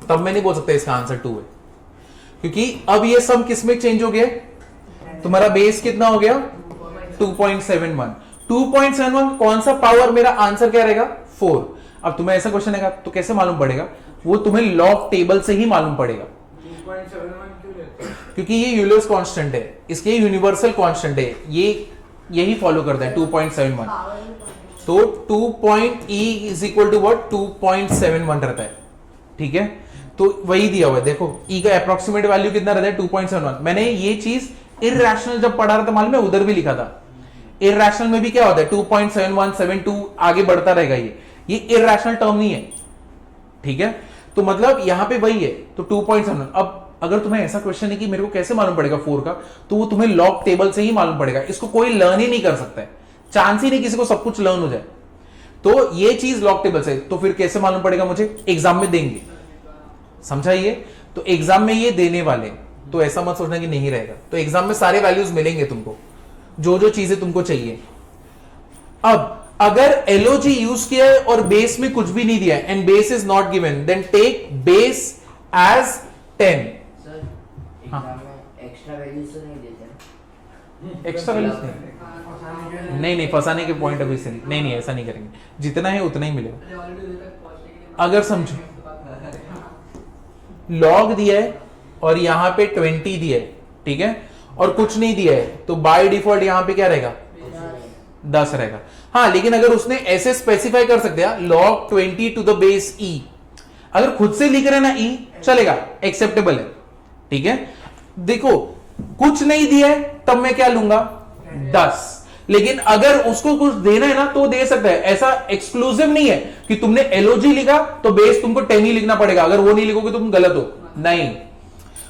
तब मैं नहीं बोल सकता इसका आंसर 2 है, क्योंकि अब ये सम किस में चेंज हो गया, तुम्हारा बेस कितना हो गया 2.71। 2.71 कौन सा पावर, मेरा आंसर क्या रहेगा 4। अब तुम्हें ऐसा क्वेश्चन है तो कैसे मालूम पड़ेगा, वो तुम्हें लॉग टेबल से ही मालूम पड़ेगा,
2.71 क्यों लेते हैं?
क्योंकि ये यूलर्स कांस्टेंट है, इसके यूनिवर्सल कांस्टेंट है, ये यही फॉलो करता है 2.71। तो 2.E is equal to what 2.71 रहता है, ठीक है। तो वही दिया हुआ है, देखो E का अप्रोक्सीमेट वैल्यू कितना रहता है 2.71। मैंने ये चीज इररेशनल जब पढ़ा रहा था मालूम है, उधर भी लिखा था। इररेशनल में भी क्या होता है 2.71 72 आगे बढ़ता रहेगा, ये इररेशनल टर्म नहीं है, ठीक है। तो मतलब यहां पे वही है, तो 2.71। अब अगर तुम्हें ऐसा क्वेश्चन है कि मेरे को कैसे मालूम पड़ेगा 4 का, तो वो तुम्हें लॉग टेबल से ही मालूम पड़ेगा, इसको कोई लर्न ही नहीं कर सकता है, चांस ही नहीं किसी को सब कुछ लर्न हो जाए। तो ये चीज लॉग टेबल से, तो फिर कैसे मालूम पड़ेगा मुझे, एग्जाम में देंगे, समझा ये। तो एग्जाम में ये देने वाले, तो ऐसा मत सोचना कि नहीं रहेगा, तो एग्जाम में सारे वैल्यूज मिलेंगे तुमको, जो जो चीजें तुमको चाहिए। अब अगर एलओजी यूज किया है और बेस में कुछ भी नहीं दिया है and base is not given, then take base as 10।
Sir exam में एक्स्ट्रा वैल्यूज तो नहीं देते?
एक्स्ट्रा वैल्यूज नहीं, फंसाने के पॉइंट ऑफ व्यू से नहीं, ऐसा नहीं करेंगे, जितना है उतना ही मिलेगा। अगर समझो लॉग दिया है और यहां पे 20 दिया है, ठीक है, और कुछ नहीं दिया है, तो बाय डिफॉल्ट यहां पे क्या रहेगा 10 रहेगा। हाँ, लेकिन अगर उसने ऐसे स्पेसिफाई कर सकते हैं लॉग 20 टू द बेस ई, अगर खुद से लिख रहे ना ई चलेगा, एक्सेप्टेबल है, ठीक है। देखो कुछ नहीं दिया है तब मैं क्या लूंगा 10, लेकिन अगर उसको कुछ देना है ना तो दे सकता है, ऐसा एक्सक्लूसिव नहीं है कि तुमने एलओजी लिखा तो बेस तुमको 10 ही लिखना पड़ेगा, अगर वो नहीं लिखोगे तो तुम गलत हो, नहीं।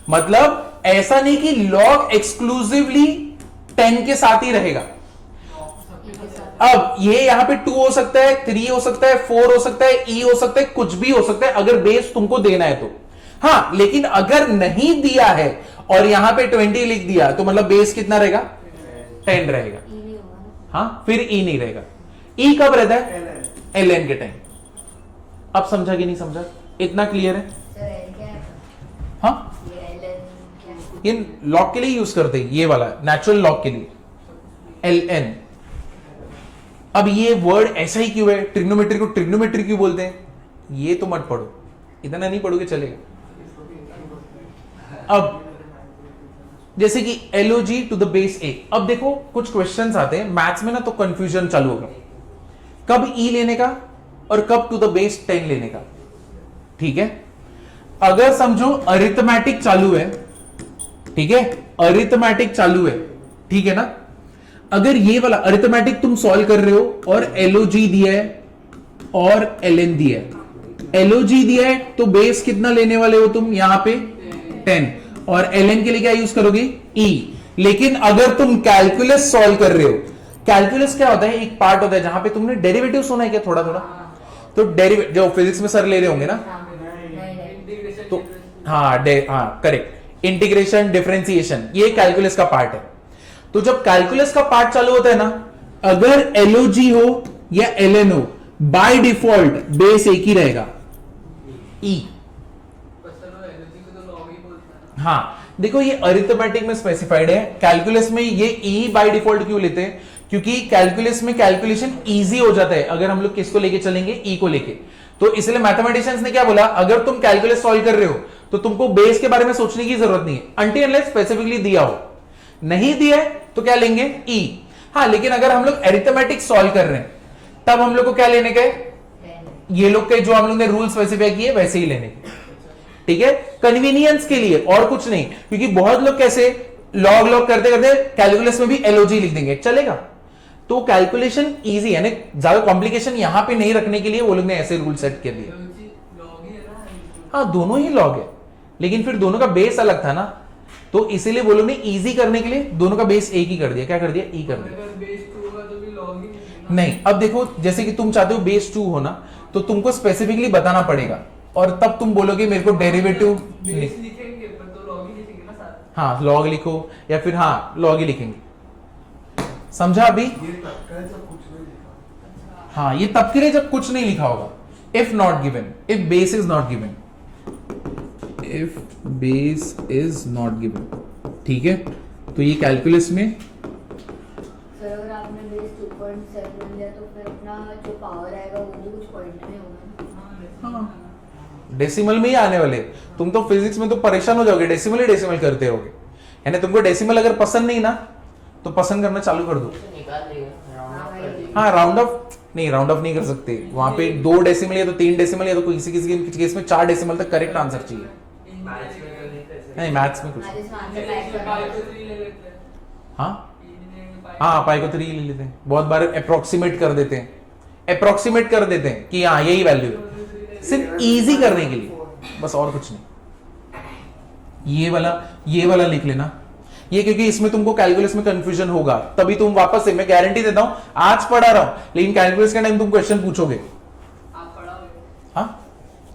मतलब ऐसा नहीं कि लॉग एक्सक्लूसिवली 10 के साथ ही रहेगा। अब ये यहां पे 2 हो सकता है, 3 हो सकता है, 4 हो सकता है, ई हो सकता है, कुछ भी हो सकता है, अगर बेस तुमको देना है तो। हाँ, लेकिन अगर नहीं दिया है और यहां पे 20 लिख दिया तो मतलब बेस कितना रहेगा 10 रहेगा। हाँ, फिर ई नहीं रहेगा। ई कब रहता है ln के टाइम। अब समझा कि नहीं समझा, इतना क्लियर है। हाँ, ये लॉग के लिए यूज करते हैं, ये वाला नेचुरल लॉग के लिए ln। अब ये वर्ड ऐसा ही क्यों है, ट्रिग्नोमेट्री को ट्रिग्नोमेट्री क्यों बोलते हैं, ये तो मत पढ़ो, इतना नहीं पढ़ोगे चलेगा। अब जैसे कि एलओजी टू द बेस ए, अब देखो कुछ क्वेश्चंस आते हैं मैथ्स में ना, तो कंफ्यूजन चालू होगा कब ई लेने का और कब टू द बेस 10 लेने का, ठीक है। अगर समझो अरिथमेटिक चालू है, ठीक है, अरिथमेटिक चालू है, ठीक है ना। अगर ये वाला अरिथमेटिक तुम सॉल्व कर रहे हो और एलओजी दिया है और एलएन दिया है, एलओजी दिया है तो बेस कितना लेने वाले हो तुम यहां पे 10, और एलएन के लिए क्या यूज करोगे ई। लेकिन अगर तुम कैलकुलस सॉल्व कर रहे हो, कैलकुलस क्या होता है, एक पार्ट होता है जहां पे तुमने डेरिवेटिव सुना है क्या थोड़ा थोड़ा, तो डेरिवेटिव जो फिजिक्स में सर ले रहे होंगे ना, तो हाँ करेक्ट, इंटीग्रेशन डिफरेंशिएशन, ये कैलकुलस का पार्ट है। तो जब कैलकुलस का पार्ट चालू होता है ना, अगर एलओजी हो या एलएन हो, बाय डिफॉल्ट बेस एक ही रहेगा ई। हाँ, देखो ये अरिथमेटिक में स्पेसिफाइड है, कैलकुलस में ये ई बाय डिफॉल्ट क्यों लेते हैं, क्योंकि कैलकुलस में कैलकुलेशन इजी हो जाता है अगर हम लोग किसको लेके चलेंगे, ई को लेके। तो इसलिए मैथमेटिशियंस ने क्या बोला, अगर तुम कैलकुलस सॉल्व कर रहे हो तो तुमको बेस के बारे में सोचने की जरूरत नहीं है, अनटिल अनलेस स्पेसिफिकली दिया हो। नहीं दिया है तो क्या लेंगे ई। हाँ, लेकिन अगर हम लोग अरिथमेटिक सॉल्व कर रहे हैं तब हम लोग को क्या लेने के, ये लोग के जो हम लोग ने रूल स्पेसिफाई किए वैसे ही लेने के, ठीक है, कन्वीनियंस के लिए और कुछ नहीं। क्योंकि बहुत लोग कैसे लॉग लॉग करते करते कैलकुलस में भी एलओजी लिख देंगे, चलेगा। तो कैलकुलेशन इजी है, ज्यादा कॉम्प्लिकेशन यहां पे नहीं रखने के लिए वो लोग ने ऐसे रूल सेट कर दिए। हाँ, दोनों ही लॉग है, लेकिन फिर दोनों का बेस अलग था ना, तो इसीलिए वो लोग ने इजी करने के लिए दोनों का बेस एक ही कर दिया। क्या कर दिया? ई कर दिया।
अगर बेस 2 होगा तो भी लॉग ही नहीं
नहीं, अब देखो जैसे कि तुम चाहते हो बेस 2 होना, तो तुमको स्पेसिफिकली बताना पड़ेगा और तब तुम बोलोगे मेरे को डेरिवेटिव।
बेस लिखेंगे पर तो लॉग ही लिखेंगे ना साथ।
हाँ लॉग लिखो या फिर हाँ लॉग ही लिखेंगे। समझा अभी?
ये तब सब कुछ नहीं लिखा।
हाँ ये तब के लिए जब कुछ नहीं लिखा होगा। If not given, if base is not given, if base is not given, ठीक है। तो ये कैलकुलस में
सर अगर आपने बेस 2.7 लिया तो फिर अपना जो पावर आएगा वो भी कुछ पॉइंट में होगा ना।
डेसिमल में ही आने वाले। तुम तो फिजिक्स में तो परेशान हो जाओगे, डेसिमल ही डेसिमल करते रहोगे। यानी तुमको डेसिमल अगर पसंद नहीं ना तो पसंद करना चालू कर दो।
तो निकाल देगा, राउंड ऑफ कर देगा।
हाँ राउंड ऑफ नहीं, राउंड ऑफ नहीं कर सकते। वहां पे 2 डेसिमल या तो 3 डेसिमल या तो किसी किसी के केस में 4 डेसिमल तक करेक्ट आंसर चाहिए।
मैथ्स में तो नहीं कर सकते।
नहीं मैथ्स में कुछ
आज इसमें आंसर
इंजीनियरिंग
टाइप
में
करना
पाई को
है।
3 ले लेते हैं।
हाँ
इंजीनियरिंग में
हाँ पाई को 3 ले लेते हैं। बहुत बार अप्रोक्सीमेट कर देते हैं, अप्रोक्सीमेट कर देते हैं कि हाँ यही वैल्यू है, सिर्फ इजी करने के लिए, बस और कुछ नहीं। ये वाला लिख लेना ये, क्योंकि इसमें तुमको कैलकुलस में कंफ्यूजन होगा, तभी तुम वापस से, मैं गारंटी देता हूं आज पढ़ा रहा हूं लेकिन कैलकुलस के टाइम तुम क्वेश्चन पूछोगे।
आप पढ़ाओगे
हाँ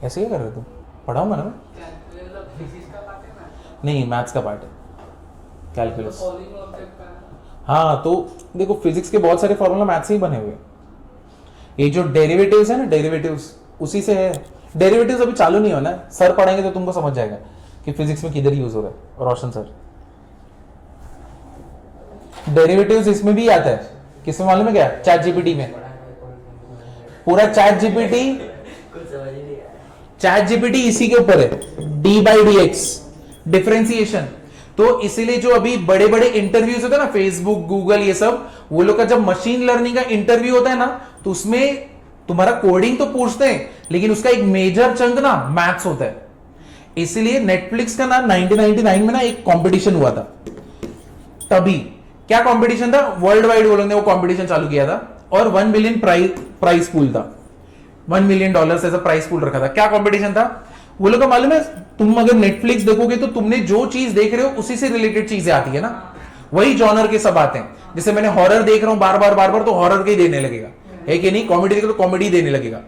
ऐसे क्या कर रहे हो तुम? पढ़ाऊंगा ना मैं।
क्या मतलब फिजिक्स का पार्ट है मैथ्स
नहीं मैथ्स का पार्ट है
का
कैलकुलस।
सॉल्विंग ऑब्जेक्ट का है।
हाँ तो देखो फिजिक्स के बहुत सारे फॉर्मूला मैथ्स से ही बने हुए हैं। ये जो डेरिवेटिव्स है ना, डेरिवेटिव्स उसी से है। डेरिवेटिव्स अभी चालू नहीं होना है, सर पढ़ेंगे तो तुमको समझ जाएगा कि फिजिक्स में किधर यूज हो रहा है। रोशन सर डेरिवेटिव्स इसमें भी आता है, किसमें मालूम है क्या? चैट जीपीटी में। पूरा चैट जीपीटी,
कुछ समझ ही नहीं आया।
चैट जीपीटी इसी के ऊपर है, d/dx डिफरेंशिएशन। तो इसीलिए जो अभी बड़े बड़े इंटरव्यूज होते हैं ना, फेसबुक गूगल ये सब, वो लोग का जब मशीन लर्निंग का इंटरव्यू होता है ना, तो उसमें तुम्हारा कोडिंग तो पूछते हैं लेकिन उसका एक मेजर चंक ना मैथ्स होता है। इसीलिए नेटफ्लिक्स का ना 1999 में ना एक कंपटीशन हुआ था। तभी क्या कंपटीशन था? वर्ल्ड वाइड वो लोग ने वो कंपटीशन चालू किया था और 1 मिलियन प्राइस पूल था। $1 मिलियन ऐसा प्राइस पूल रखा था। क्या कंपटीशन था वो लोग का मालूम है? तुम अगर नेटफ्लिक्स देखोगे तो तुमने जो चीज देख रहे हो उसी से रिलेटेड चीजें आती है ना, वही जॉनर के सब आते हैं। जैसे मैंने हॉरर देख रहा हूं बार बार तो हॉरर के ही देने लगेगा, है कि नहीं? कॉमेडी देखो तो कॉमेडी देने लगेगा।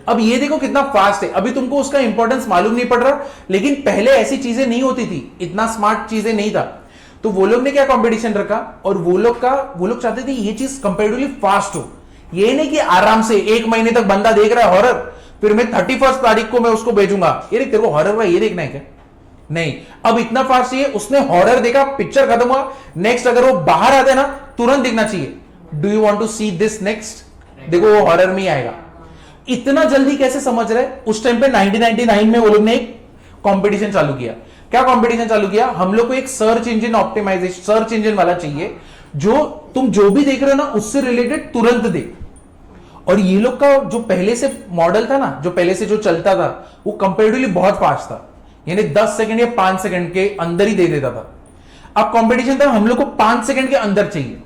अब ये देखो कितना फास्ट है। अभी तुमको उसका इंपॉर्टेंस मालूम नहीं पड़ रहा, लेकिन पहले ऐसी चीजें नहीं होती थी, इतना स्मार्ट चीजें नहीं था। तो वो लोग ने क्या कंपटीशन रखा और वो लोग चाहते थे ये चीज कंपैरेटिवली फास्ट हो। ये नहीं कि आराम से 1 महीने तक बंदा देख रहा है हॉरर, फिर मैं 31 तारीख को मैं उसको भेजूंगा, ये देख तेरे को हॉरर का ये देखना है क्या? नहीं, अब इतना फास्ट चाहिए। उसने हॉरर देखा, पिक्चर खत्म हुआ, नेक्स्ट अगर वो बाहर आते ना तुरंत दिखना चाहिए। Do you want to see this next? देखो वो हॉरर में ही आएगा। इतना जल्दी कैसे समझ रहे? उस टाइम पे 1999 में वो लोग ने एक कंपटीशन चालू किया। क्या कंपटीशन चालू किया? हम लोग को एक search engine optimisation, search engine वाला चाहिए जो तुम जो भी देख रहे हो ना उससे रिलेटेड तुरंत दे। और ये लोग का जो पहले से मॉडल था ना, जो पहले से जो चलता था, वो कंपेरेटिवली बहुत फास्ट था, यानी 10 सेकंड या 5 सेकंड के अंदर ही दे देता था। अब कंपटीशन था हम लोग को 5 सेकंड के अंदर चाहिए।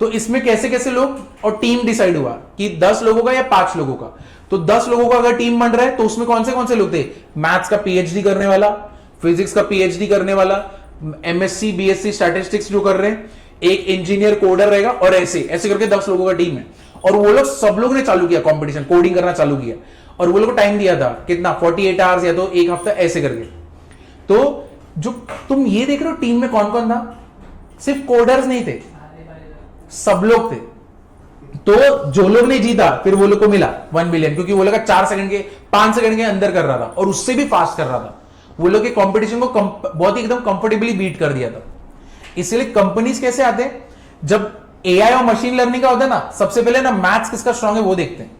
तो इसमें कैसे कैसे लोग और टीम डिसाइड हुआ कि 10 लोगों का या 5 लोगों का। तो 10 लोगों का अगर टीम बन रहा है तो उसमें कौन से लोग थे? मैथ्स का पीएचडी करने वाला, फिजिक्स का पीएचडी करने वाला, एमएससी बीएससी स्टैटिस्टिक्स जो कर रहे हैं, एक इंजीनियर कोडर रहेगा, और ऐसे ऐसे करके 10 लोगों का टीम है। और वो लोग सब लोग ने चालू किया कंपटीशन, कोडिंग करना चालू किया, और वो लोग को टाइम दिया था कितना? 48 आवर्स या तो 1 हफ्ता ऐसे करके। तो जो तुम ये देख रहे हो टीम में कौन कौन था? सिर्फ कोडर्स नहीं थे, सब लोग थे। तो जो लोग ने जीता फिर वो लोग को मिला 1 मिलियन, क्योंकि वो लोग 4 सेकंड के 5 सेकंड के अंदर कर रहा था और उससे भी फास्ट कर रहा था। वो लोग के कंपटीशन को बहुत ही एकदम कंफर्टेबली बीट कर दिया था। इसलिए कंपनीज कैसे आते हैं? जब एआई और मशीन लर्निंग का होता है ना, सबसे पहले ना मैथ्स किसका स्ट्रांग है वो देखते हैं।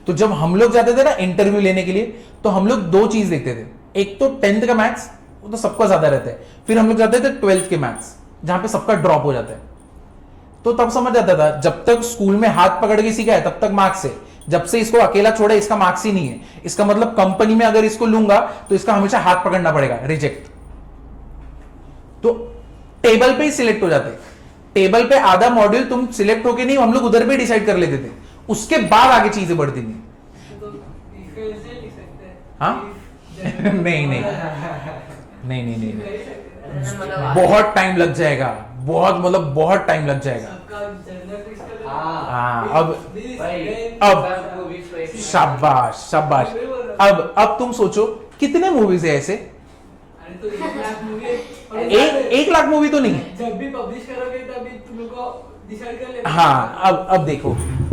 तो जब हम लोग जाते थे ना इंटरव्यू लेने के लिए, तो हम लोग 2 चीज देखते थे। एक तो 10th का मैथ्स, वो तो सबका ज्यादा रहता है। फिर हम लोग जाते थे 12th के मैथ्स, जहां पे सबका ड्रॉप हो जाता है। तो तब समझ जाता था जब तक स्कूल में हाथ पकड़ के सीखा है तब तक मार्क्स है, जब से इसको अकेला छोड़ा इसका मार्क्स ही नहीं है। इसका मतलब कंपनी में अगर इसको लूंगा तो इसका हमेशा हाथ पकड़ना पड़ेगा, रिजेक्ट। तो टेबल पे ही सिलेक्ट हो जाते। टेबल पे आधा मॉड्यूल तुम सिलेक्ट होके नहीं, हम लोग उधर पे डिसाइड कर लेते थे, उसके बाद आगे चीजें बढ़ती थी।
तो इक्वल से लिख सकते हैं।
हाँ? नहीं नहीं नहीं नहीं नहीं नहीं
मतलब
बहुत टाइम लग जाएगा, बहुत मतलब बहुत टाइम लग जाएगा।
सबका जनरल फिक्स कर देना।
हाँ, अब
Then
अब
मूवीज को एक
शाबाश शाबाश। अब तुम सोचो कितने मूवीज है ऐसे?
अरे तो 1 लाख मूवी है।
एक लाख मूवी तो नहीं है।
जब भी पब्लिश करोगे तभी तुम लोग को डिसाइड कर लेना।
हाँ, अब देखो,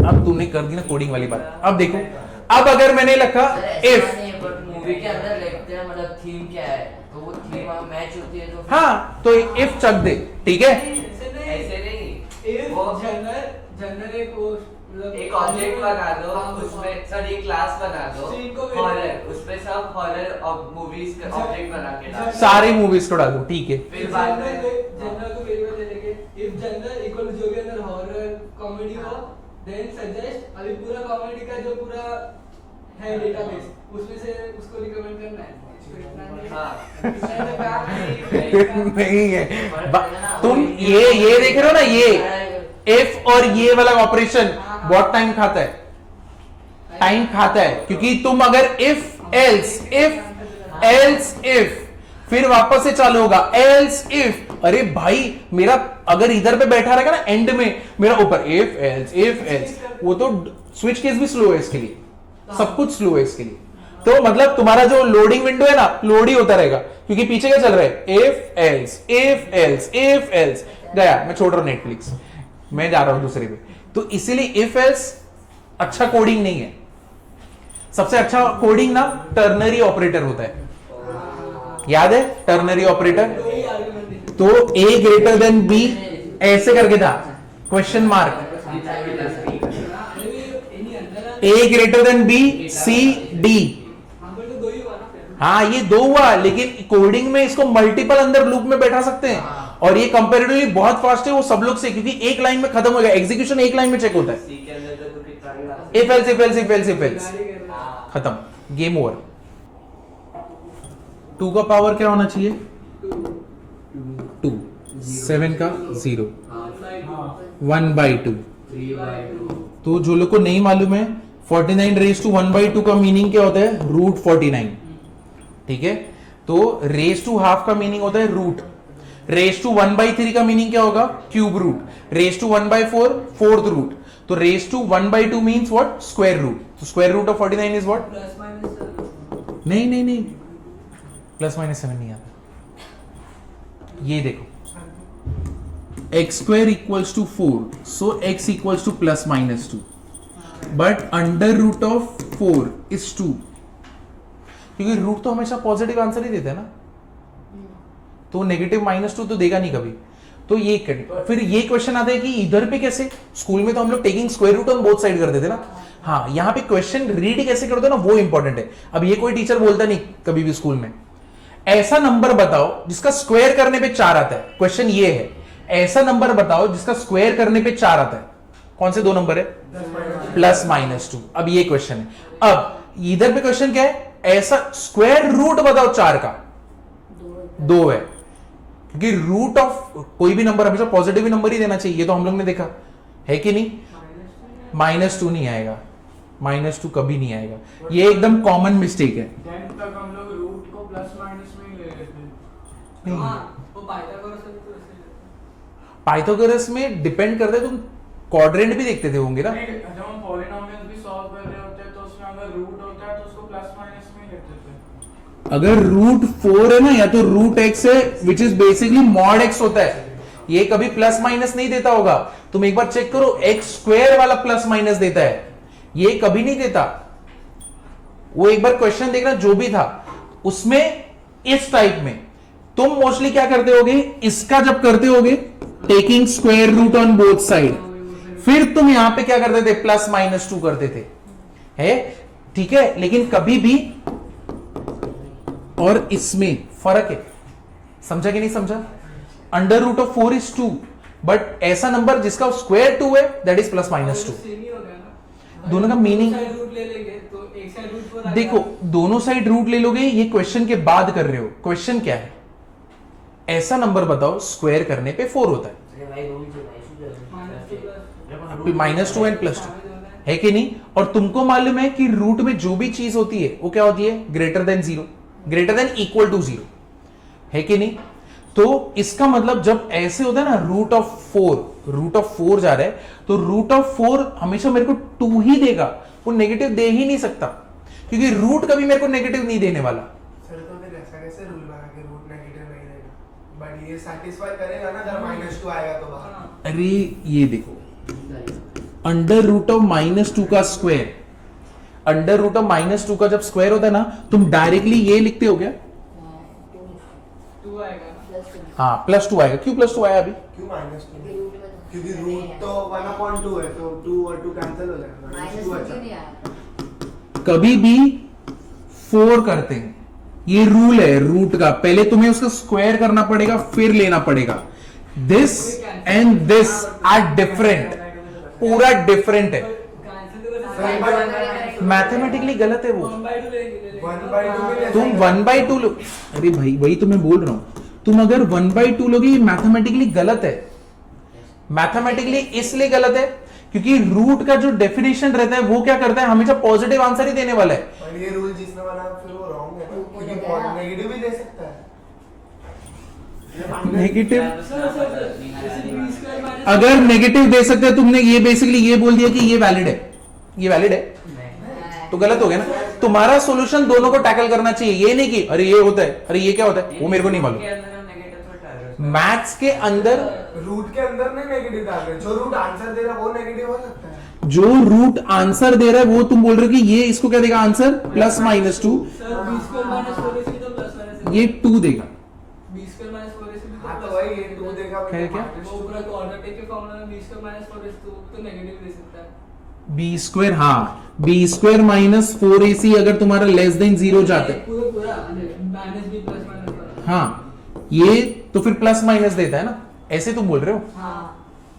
अब तुमने कर दी ना कोडिंग वाली बात। अब देखो, अब अगर मैंने लिखा इफ,
मूवी के अंदर लिखते हैं मतलब थीम क्या है, तो वो थीम मैच होती है तो
हाँ तो इफ चक दे, ठीक है।
ऐसे नहीं
वो जनरल एक वो मतलब
एक ऑब्जेक्ट बना दो,
हाँ,
उसमें सर एक क्लास बना दो
तो इनको भी-
हॉरर, उसपे सब हॉरर और मूवीज का ऑब्जेक्ट बना के डालो।
सारे मूवीज को डाल दो, ठीक है।
फिर बाद में
जनरल को वेरिएबल दे देंगे। इफ जनरल इक्वल जो भी अंदर हॉरर कॉमेडी हो, देन सजेस्ट अभी पूरा कॉमेडी का जो पूरा है डेटाबेस उसमें से उसको रिकमेंड करना है। इसको इतना नहीं-
हाँ।
इतना तो काम नहीं।
नहीं है तुम ये देख रहे हो ना, ये इफ और ये वाला ऑपरेशन बहुत टाइम खाता है, टाइम खाता है, क्योंकि तुम अगर इफ एल्स इफ फिर वापस से चालू होगा एल्स इफ। अरे भाई मेरा अगर इधर पे बैठा रहेगा ना एंड में मेरा ऊपर इफ एल्स, वो तो स्विच केस भी स्लो है इसके लिए, सब कुछ स्लो है इसके लिए। तो मतलब तुम्हारा जो लोडिंग विंडो है ना, लोड ही होता रहेगा, क्योंकि पीछे क्या चल रहा है, इफ एल्स गया। मैं छोड़ रहा हूं नेटफ्लिक्स, मैं जा रहा हूं दूसरे पे। तो इसीलिए इफ एल्स अच्छा कोडिंग नहीं है। सबसे अच्छा कोडिंग ना टर्नरी ऑपरेटर होता है, याद है टर्नरी ऑपरेटर? तो ए ग्रेटर देन बी ऐसे करके था, question mark, A greater than B C D. हाँ ये दो हुआ, लेकिन कोडिंग में इसको मल्टीपल अंदर लूप में बैठा सकते हैं, और ये कंपैरेटिवली बहुत फास्ट है वो सब लोग से, क्योंकि एक लाइन में खत्म हो गया, एग्जीक्यूशन एक लाइन में चेक होता है।
सी के अंदर तो कितना
इफ एल्स खत्म, गेम ओवर। 2 का पावर क्या होना चाहिए? 2, 7 का 0, 1/2। तो जो लोग को नहीं मालूम है 49 रेज टू 1/2 का मीनिंग क्या होता है? रूट 49, ठीक है। तो रेज टू हाफ का मीनिंग होता है रूट, रेज टू 1/3 का मीनिंग क्या होगा? Cube root, raise to 1/4 fourth root. तो raise to 1/2 means what? Square root. तो square root of 49 is what?
Plus minus
नहीं प्लस माइनस 7 नहीं आता। ये देखो x square equals to 4, so x equals to plus minus 2, but under root of 4 is 2, क्योंकि root तो हमेशा positive answer ही देता है ना, तो नेगेटिव -2 तो देगा नहीं कभी। तो ये फिर ये क्वेश्चन आता है कि इधर पे कैसे? स्कूल में तो हम लोग taking square root on both side करते थे ना। हाँ, यहाँ पे क्वेश्चन रीड कैसे करते हो ना, वो इंपॉर्टेंट है। अब ये कोई टीचर बोलता नहीं कभी भी स्कूल में, ऐसा नंबर बताओ जिसका स्क्वायर करने पे 4 आता है। क्वेश्चन ये है, ऐसा नंबर बताओ जिसका स्क्वायर करने पे 4 आता है। कौन से 2 नंबर है? +-2। अब ये क्वेश्चन है। अब इधर पे क्वेश्चन क्या है? ऐसा स्क्वायर रूट बताओ 4 का, 2 है, क्योंकि रूट ऑफ कोई भी नंबर हमेशा पॉजिटिव नंबर ही देना चाहिए, ये तो हम लोग ने देखा है कि नहीं। -2 नहीं आएगा, -2 कभी नहीं आएगा, ये एकदम कॉमन मिस्टेक है।
10th तक हम लोग रूट को प्लस माइनस में ही ले लेते हैं।
नहीं,
वो पाइथागोरस से भी तो ऐसे ही लेते हैं।
पाइथागोरस में डिपेंड करता है, तुम क्वाड्रेंट भी देखते थे होंगे ना।
नहीं, जब हम पॉलिनोमियल्स भी सॉल्व कर रहे होते हैं तो उसमें अगर रूट होता है तो उसको प्लस माइनस में ही लेते थे।
अगर रूट 4 है ना, या तो रूट x है which is basically mod x होता है, ये कभी प्लस माइनस नहीं देता होगा। तुम एक बार चेक करो, x स्क्वायर वाला प्लस माइनस देता है, ये कभी नहीं देता। वो एक बार क्वेश्चन देखना जो भी था उसमें, इस टाइप में तुम मोस्टली क्या करते होगे, इसका जब करते होगे taking square root on both side, फिर तुम यहां पे क्या करते थे? +-2 करते थे, है ठीक है। लेकिन कभी भी और इसमें फर्क है, समझा कि नहीं समझा? Under root of 4 is 2, but ऐसा नंबर जिसका स्क्वायर 2 है दैट इज +-2।
सेम ही हो गया ना।
दोनों का मीनिंग
साइड रूट ले लेंगे तो एक साइड रूट 4 आ
देखो,
गया।
दोनों साइड रूट ले लोगे, ये क्वेश्चन के बाद कर रहे हो। क्वेश्चन क्या है? ऐसा नंबर बताओ स्क्वायर करने पे 4 होता है, -2 एंड +2, है कि नहीं? और तुमको मालूम है कि रूट में जो भी चीज होती है वो क्या होती है? Greater than 0, greater than equal to 0, है कि नहीं? तो इसका मतलब जब ऐसे होता है ना रूट ऑफ 4 जा रहा है तो रूट ऑफ 4 हमेशा मेरे को 2 ही देगा, वो नेगेटिव दे ही नहीं सकता क्योंकि रूट कभी मेरे को नेगेटिव नहीं देने वाला।
सर तो फिर ऐसा कैसे रूल बना के रूट नेगेटिव नहीं देगा, बट ये सेटिस्फाई करेगा ना जब -2 आएगा तो बाहर।
अरे ये देखो अंडर रूट ऑफ -2 का स्क्वायर, अंडर रूट ऑफ -2 का जब स्क्वायर होता है ना तुम डायरेक्टली ये लिखते हो क्या?
2 आएगा ना।
हाँ +2 आएगा। क्यों +2 आया अभी?
क्यों -2? क्योंकि रूट तो 1/2 है तो 2 और 2 कैंसिल हो जाएगा, -2 अच्छा।
नहीं आया।
कभी भी 4 करते हैं, ये रूल है रूट का, पहले तुम्हें उसका स्क्वायर करना पड़ेगा फिर लेना पड़ेगा। This and this are different, पूरा डिफरेंट है, मैथमेटिकली गलत है वो।
1/2 लेंगे।
1/2 में
तुम 1/2 लो, अरे भाई वही तो मैं बोल रहा हूं, तुम अगर 1/2 लोगे ये मैथमेटिकली गलत है। मैथमेटिकली इसलिए गलत है क्योंकि रूट का जो डेफिनेशन रहता है वो क्या करता है, हमेशा पॉजिटिव आंसर ही देने वाला है।
और ये रूल जिसने बनाया फिर वो रॉन्ग है ना, क्योंकि नेगेटिव भी दे सकता है।
नेगेटिव
B square minus
अगर नेगेटिव दे सकते हैं, तुमने ये बेसिकली ये बोल दिया कि ये वैलिड है, ये वैलिड है तो गलत हो गया ना। तुम्हारा सॉल्यूशन दोनों को टैकल करना चाहिए, ये नहीं कि अरे ये होता है, अरे ये क्या होता है, वो मेरे को नहीं मालूम। मैथ्स के अंदर
रूट के अंदर नहीं नेगेटिव डाल रहे, जो रूट आंसर दे रहा है वो नेगेटिव हो सकता है।
जो रूट आंसर दे रहा है वो तुम बोल रहे हो कि ये इसको क्या देगा answer +-2,
sir B square minus 4AC तो प्लस माइनस
ये 2 देगा।
B square minus 4AC भी
हाँ
तो
तो वही ये 2 देगा
क्या?
वो पूरा क्वाड्रेटिक के फॉर्मूला में B square minus 4AC तो नेगेटिव दे सकता है।
b², हाँ b² - 4ac अगर तुम्हारा <0 जाता है,
पूरा माइनस B प्लस माइनस।
हाँ ये तो फिर +- देता है ना, ऐसे तुम बोल रहे हो।
हाँ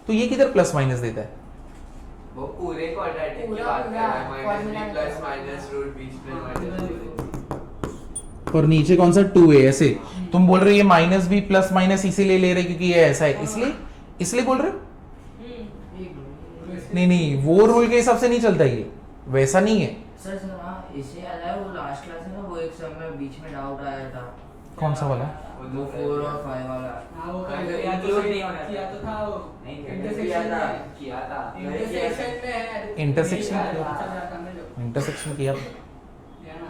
तो ये किधर +- देता है?
वो पूरे क्वाड्रेटिक की
पूरा-
बात कर रहा है,
पूरा
-b
formula
plus minus root b square minus
और नीचे कौन सा 2 है, ऐसे तुम बोल रहे हो ये -b +- इसीलिए ले रहे क्योंकि ये ऐसा है, इसलिए बोल रहे हो। नहीं वो रूल के हिसाब से नहीं चलता, ये वैसा नहीं है।
सर हाँ इसे याद है वो लास्ट क्लास है ना, वो एक सम में बीच में डाउट आया था।
कौन सा वाला?
वो 4 और 5 वाला।
हाँ वो
अगर
किया
include नहीं होना
किया तो था वो
नहीं किया था
इंटरसेक्शन में है।
इंटरसेक्शन
अच्छा जाता है जो
इंटरसेक्शन किया
या ना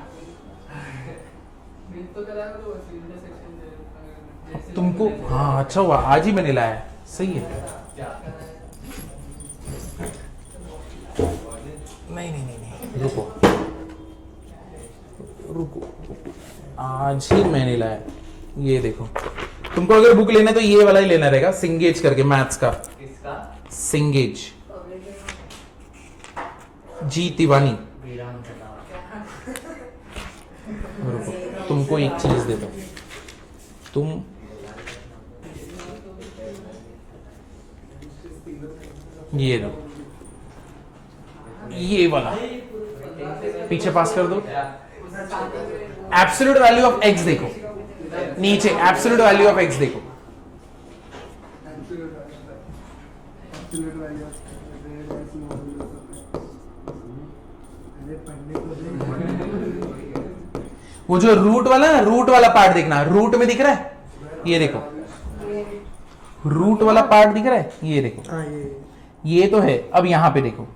बिल तो करा तो बस इंटरसेक्शन
तुमको, हाँ अच्छा हुआ आज ही मैंने लाया है, सही है। नहीं रुको आज ही मैंने लाया, ये देखो। तुमको अगर बुक लेना है तो ये वाला ही लेना रहेगा, सिंगेज करके, मैथ्स का
किसका?
सिंगेज, जी तिवानी।
विराम बताओ।
रुको तुमको एक चीज देता हूं, तुम ये लो, ये वाला पीछे पास कर दो। एब्सोल्यूट वैल्यू ऑफ x देखो, नीचे एब्सोल्यूट वैल्यू ऑफ x देखो।
एब्सोल्यूट वैल्यू ऑफ अरे पढ़ने को दे।
वो जो रूट वाला है, रूट वाला पार्ट देखना, रूट में दिख रहा है, ये देखो रूट वाला पार्ट दिख रहा है, ये देखो
हाँ
ये तो है। अब यहां पे देखो,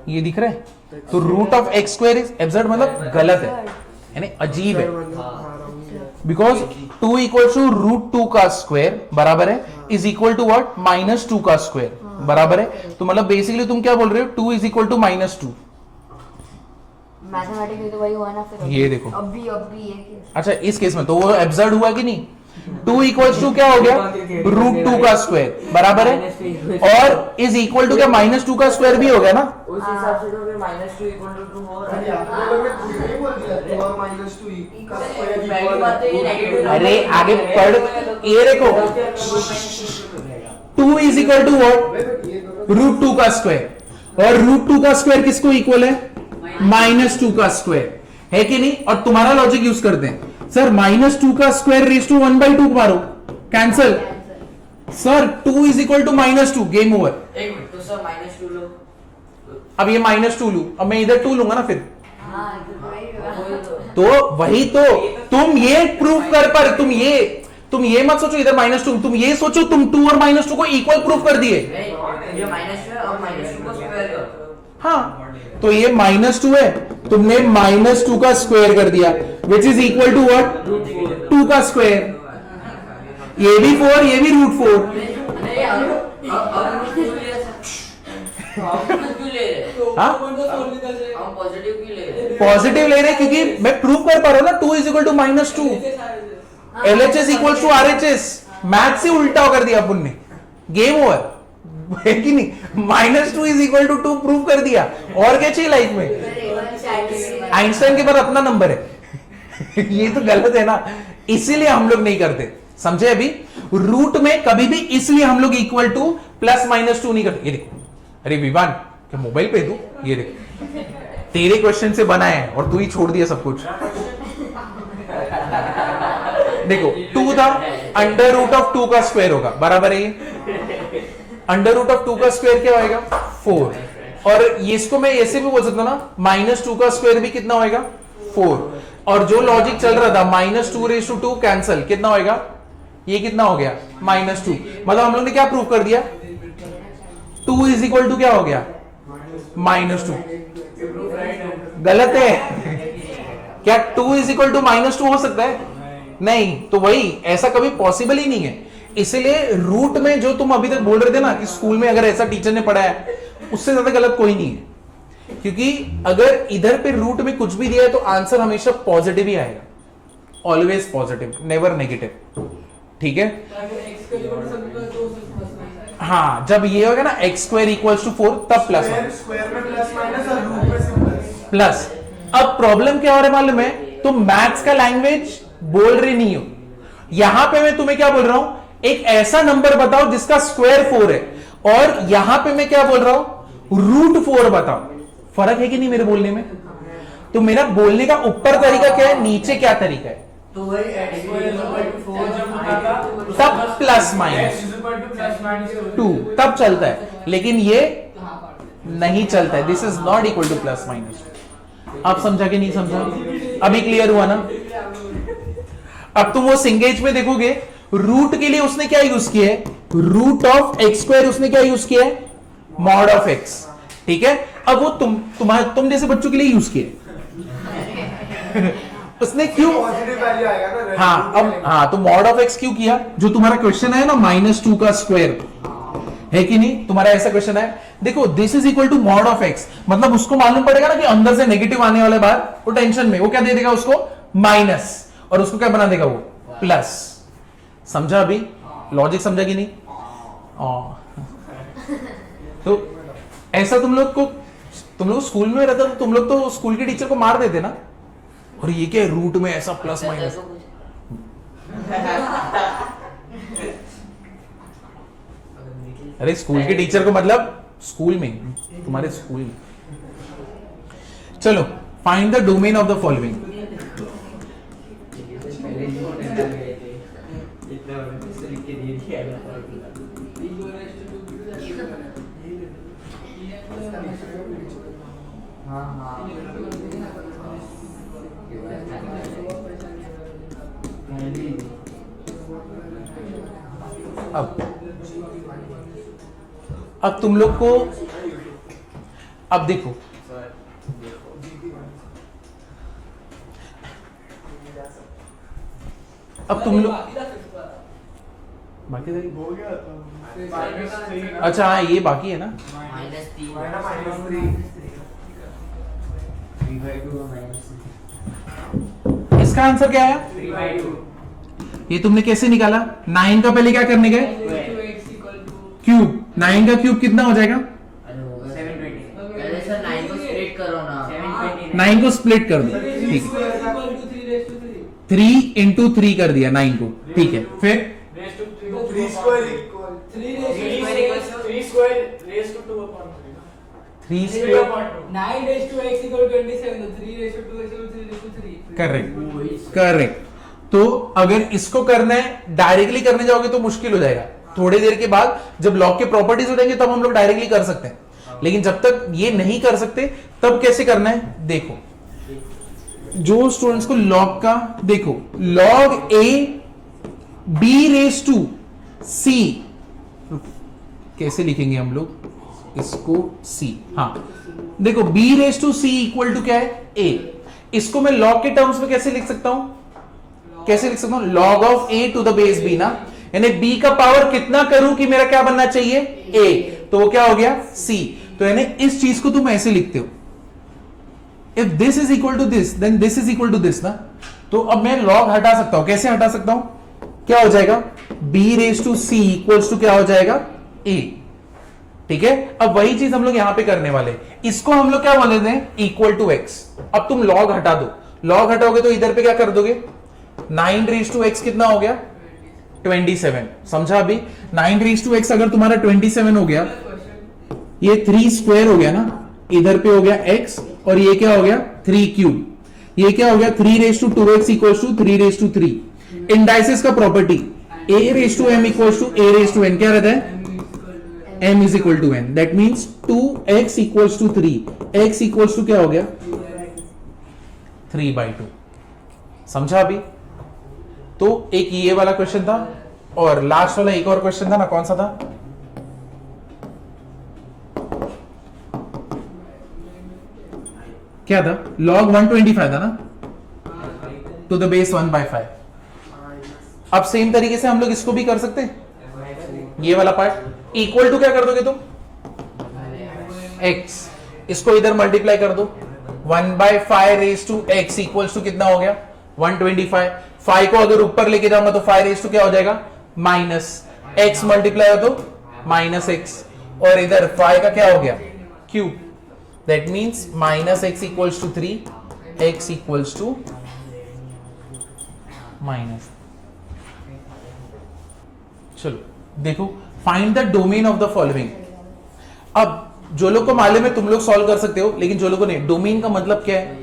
ये दिख रहा है, तो root of x² is absurd, मतलब गलत है, यानी अजीब है, बिकॉज 2 इक्वल टू √2 का स्क्वायर बराबर है इज इक्वल टू व्हाट -2 का स्क्वायर बराबर है। तो मतलब बेसिकली तुम क्या बोल रहे हो, 2 इज इक्वल टू -2।
मैथमेटिक्स में तो वही हुआ ना फिर।
ये देखो।
अब भी ये केस।
अच्छा इस केस में तो वो एब्सर्ड हुआ कि नहीं? 2 इक्वल टू क्या हो गया, √2 का स्क्वायर बराबर है, और इज इक्वल टू क्या -2 का स्क्वायर भी हो गया ना।
उस हिसाब से तो फिर -2 = 2 हो रहा
अरे
है।
आप लोगों ने खुद ही बोल दिया 2 और -2 का स्क्वायर
पहली बात तो ये नेगेटिव
अरे आगे पढ़, ये देखो 2 इज इक्वल टू व्हाट √2 का स्क्वायर, और √2 का स्क्वायर किसको इक्वल है, -2 का स्क्वायर है कि नहीं। और तुम्हारा लॉजिक यूज करते हैं, सर -2 का स्क्वायर रेज टू 1/2 मारो, cancel. Sir 2 is equal to -2, game over.
एक मिनट तो सर -2 लो,
अब ये -2 लू, अब मैं इधर 2 लूंगा ना, फिर
हाँ तो वही
वही तो।
तो वही तो तुम ये प्रूफ कर पर तुम ये मत सोचो इधर -2, तुम ये सोचो तुम 2 और -2 को इक्वल प्रूफ कर दिए।
नहीं, ये माइनस है और -2 को स्क्वायर करो।
हाँ तो ये -2 है, तुमने -2 का स्क्वायर कर दिया which is equal to what, 2 का स्क्वायर। ये भी 4, ये भी √4।
नहीं, अब क्यों ले रहे हैं? हम क्यों ले रहे हैं?
तो
हाँ?
कौन सा solve कर रहे हैं?
हम पॉजिटिव क्यों ले रहे हैं?
पॉजिटिव ले रहे हैं क्योंकि मैं प्रूव कर पा रहा हूं ना 2 इज इक्वल टू -2,
ऐसे सारे से।
LHS equal to RHS। Math से उल्टा कर दिया अपन ने, गेम ओवर है कि नहीं। -2 इज इक्वल टू 2 प्रूव कर दिया, और क्या चाहिए लाइफ में। आइंस्टाइन के पास अपना नंबर है ये तो गलत है ना, इसीलिए हम लोग नहीं करते, समझे। अभी रूट में कभी भी इसलिए हम लोग इक्वल टू +-2 नहीं करते। ये देखो, अरे विवान क्या मोबाइल पे दू, ये देखो तेरे क्वेश्चन से बना है और तू ही छोड़ दिया सब कुछ। देखो 2 था, √2 का स्क्वायर होगा, बराबर है ये। √2 का स्क्वायर क्या होएगा, 4। और ये इसको मैं ऐसे भी बोल सकता हूं ना, -2 का स्क्वायर भी कितना होएगा, 4। और जो लॉजिक चल रहा था -2 कैंसल, कितना होएगा, ये कितना हो गया, -2। मतलब हम लोग ने क्या प्रूव कर दिया, 2 इज इक्वल टू क्या हो गया, -2। गलत है क्या, 2 इज इक्वल टू -2 हो सकता है, नहीं। तो वही ऐसा कभी पॉसिबल ही नहीं है। इसलिए रूट में जो तुम अभी तक बोल रहे थे ना कि स्कूल में अगर ऐसा टीचर ने पढ़ाया, उससे ज्यादा गलत कोई नहीं है। क्योंकि अगर इधर पे रूट में कुछ भी दिया है तो आंसर हमेशा पॉजिटिव ही आएगा, ऑलवेज पॉजिटिव, नेवर नेगेटिव, ठीक है।
अगर x को इक्वल टू समझ तो प्लस
हाँ, जब ये होगा ना x² = 4 तब प्लस
स्क्वायर में +- और रूट में सिंपल
प्लस। अब प्रॉब्लम क्या हो रहा है मालूम है, तुम मैथ्स का लैंग्वेज बोल रहे नहीं हो। यहां पे मैं तुम्हें क्या बोल रहा हूं, एक ऐसा नंबर बताओ जिसका स्क्वायर 4 है, और यहां पे मैं क्या बोल रहा हूं, √4 बताओ। फर्क है कि नहीं मेरे बोलने में। तो मेरा बोलने का ऊपर तरीका क्या है, नीचे क्या तरीका है,
तो वही x = 4 जब होता था
तब +-
+-2
2 तब चलता है, लेकिन ये नहीं चलता है। This is not equal to +-2। आप समझा कि नहीं समझा, अभी क्लियर हुआ ना। अब तुम वो सिंगेज में देखोगे, रूट के लिए उसने क्या यूज किया है, √(x²) उसने क्या यूज किया है, mod of x, ठीक है। अब वो तुम जैसे बच्चों के लिए यूज किया उसने क्यों,
पॉजिटिव वैल्यू आएगा ना।
हाँ अब हाँ, तो mod of x क्यों किया, जो तुम्हारा क्वेश्चन है ना -2 का स्क्वायर है कि नहीं, तुम्हारा ऐसा क्वेश्चन है। देखो this is equal to mod of x, मतलब उसको मालूम पड़ेगा ना कि अंदर से नेगेटिव आने वाले बार, वो टेंशन में, वो क्या दे देगा उसको, माइनस, और उसको क्या बना देगा, वो प्लस। समझा अभी लॉजिक, समझा कि नहीं। तो ऐसा तुम लोग स्कूल में रहता तो तुम लोग तो स्कूल के टीचर को मार देते ना, और ये क्या रूट में ऐसा +-। अरे स्कूल के टीचर को मतलब स्कूल में, तुम्हारे स्कूल में। चलो find the domain of the following. अब तुम लोग को, अब देखो अब तुम लोग बाकी
हो गया तो
अच्छा हाँ ये बाकी है ना। इसका आंसर क्या आया, ये तुमने कैसे निकाला, 9 का पहले क्या करने गए, क्यूब। 9 का क्यूब कितना हो जाएगा,
9 को स्प्लिट करो ना,
9 को स्प्लिट कर दो, ठीक है। 3 into 3 कर दिया 9 को, ठीक है। फिर
3 square equal
3 square raise to 2/3
3 square
9(x = 27), तो 3(2x = 3)/3।
करेक्ट। तो अगर इसको करना है, डायरेक्टली करने जाओगे तो मुश्किल हो जाएगा। थोड़ी देर के बाद जब लॉग के प्रॉपर्टीज हो जाएंगे तब हम लोग डायरेक्टली कर सकते हैं, लेकिन जब तक ये नहीं कर सकते तब कैसे करना है, देखो जो स्टूडेंट्स को लॉग का देखो, log a b raise to c, कैसे लिखेंगे हम लोग इसको, सी, हाँ देखो b raise to c equal to क्या है a, इसको मैं log के टर्म्स में कैसे लिख सकता हूं, कैसे लिख सकता हूं, log of a to the base b ना, यानी b का पावर कितना करूं कि मेरा क्या बनना चाहिए a, तो वो क्या हो गया c, तो यानी इस चीज को तुम ऐसे लिखते हो, if this is equal to this then this is equal to this ना, तो अब मैं log हटा सकता हूं, कैसे हटा सकता हूं, क्या हो जाएगा b raise to c equals to क्या हो जाएगा a, ठीक है। अब वही चीज हम लोग यहां पे करने वाले, इसको हम लोग क्या बोले थे, इक्वल टू x, अब तुम log हटा दो, log हटाओगे तो इधर पे क्या कर दोगे, 9 रेस टू x कितना हो गया 27, समझा अभी, 9 रेस टू x अगर तुम्हारा 27 हो गया, ये 3 स्क्वायर हो गया ना, इधर पे हो गया x और ये क्या हो गया 3 क्यूब, ये क्या हो गया 3 raise to 2x equals to 3 raise to 3, indices का property a raise to m equals to a raise to n, क्या रहता है m is equal to n, that means 2x equals to 3, x equals to क्या हो गया 3/2, समझा अभी। तो एक ये वाला क्वेश्चन था और लास्ट वाला एक और क्वेश्चन था ना, कौन सा था, क्या था, log 125 था ना, टू द बेस 1/5। अब सेम तरीके से हम लोग इसको भी कर सकते हैं, ये वाला पार्ट इक्वल टू क्या कर दोगे तुम x, इसको इधर मल्टीप्लाई कर दो, 1/5 raise to x equals to कितना हो गया 125, 5 को अगर ऊपर लेके जाऊंगा तो 5 रेस टू क्या हो जाएगा माइनस x मल्टीप्लाई हो तो माइनस x, और इधर 5 का क्या हो गया cube, that means minus x equals to 3, x equals to minus. चलो देखो, find the domain of the following. अब जो लोग को मालूम है तुम लोग सॉल्व कर सकते हो, लेकिन जो लोग को नहीं, डोमेन का मतलब क्या है,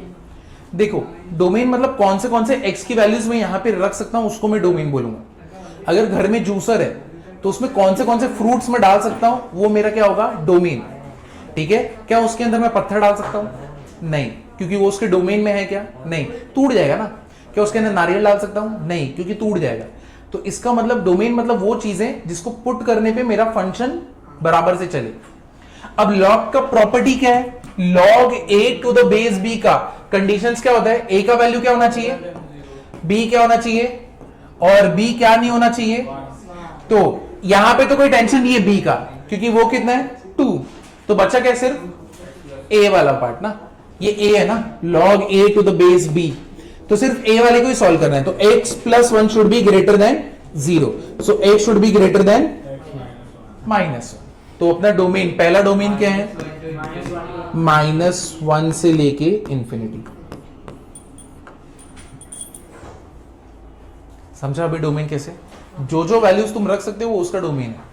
देखो डोमेन मतलब कौन से x की वैल्यूज में यहां पे रख सकता हूं उसको मैं डोमेन बोलूंगा। अगर घर में जूसर है तो उसमें कौन से फ्रूट्स में डाल सकता हूं वो मेरा क्या होगा डोमेन, ठीक है। क्या उसके अंदर मैं पत्थर डाल सकता हूं, नहीं, क्योंकि वो उसके डोमेन में है, क्या नहीं, टूट जाएगा ना। क्या उसके अंदर नारियल डाल सकता हूं, नहीं, क्योंकि टूट जाएगा। तो इसका मतलब डोमेन मतलब वो चीजें जिसको पुट करने पे मेरा फंक्शन बराबर से चले। अब लॉग का प्रॉपर्टी क्या है, log a to the base b का कंडीशंस क्या होता है, a का वैल्यू क्या होना चाहिए, b क्या होना चाहिए, और b क्या नहीं होना चाहिए। तो यहां पे तो कोई टेंशन नहीं है b का, क्योंकि वो कितना है 2, तो बचा क्या सिर्फ a वाला पार्ट ना, ये a है ना, log a to the base b, तो सिर्फ a वाले को ही सॉल्व करना है। तो x plus 1 should be greater than 0, so x should be greater then -1। तो अपना डोमेन, पहला डोमेन क्या है -1 से लेके इंफिनिटी, समझा अभी डोमेन कैसे, जो वैल्यूज तुम रख सकते हो वो उसका डोमेन है।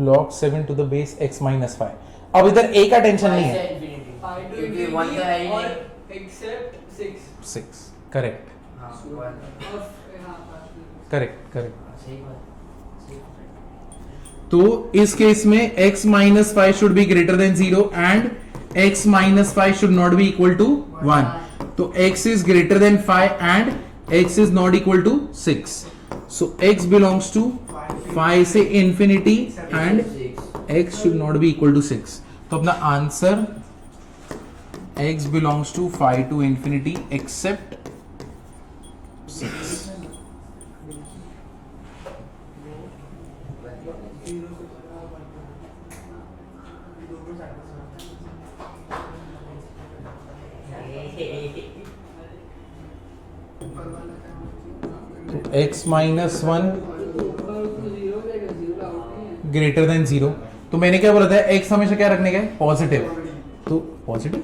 log 7 to the base x -5, अब इधर a का टेंशन नहीं है,
क्योंकि 1 तो है ही नहीं,
एक्सेप्ट
6, करेक्ट
हाँ 1
करेक्ट करेक्ट।
सही बात।
तो इस केस में x -5 should be greater than 0 and x -5 should not be equal to 1, तो x is greater than 5 and x is not equal to 6, so x belongs to 5 से infinity and x should not be equal to 6। तो अपना answer x belongs to 5 to infinity except 6। x -1 greater than 0, तो मैंने क्या बोला था x हमेशा क्या रखने का है पॉजिटिव, तो पॉजिटिव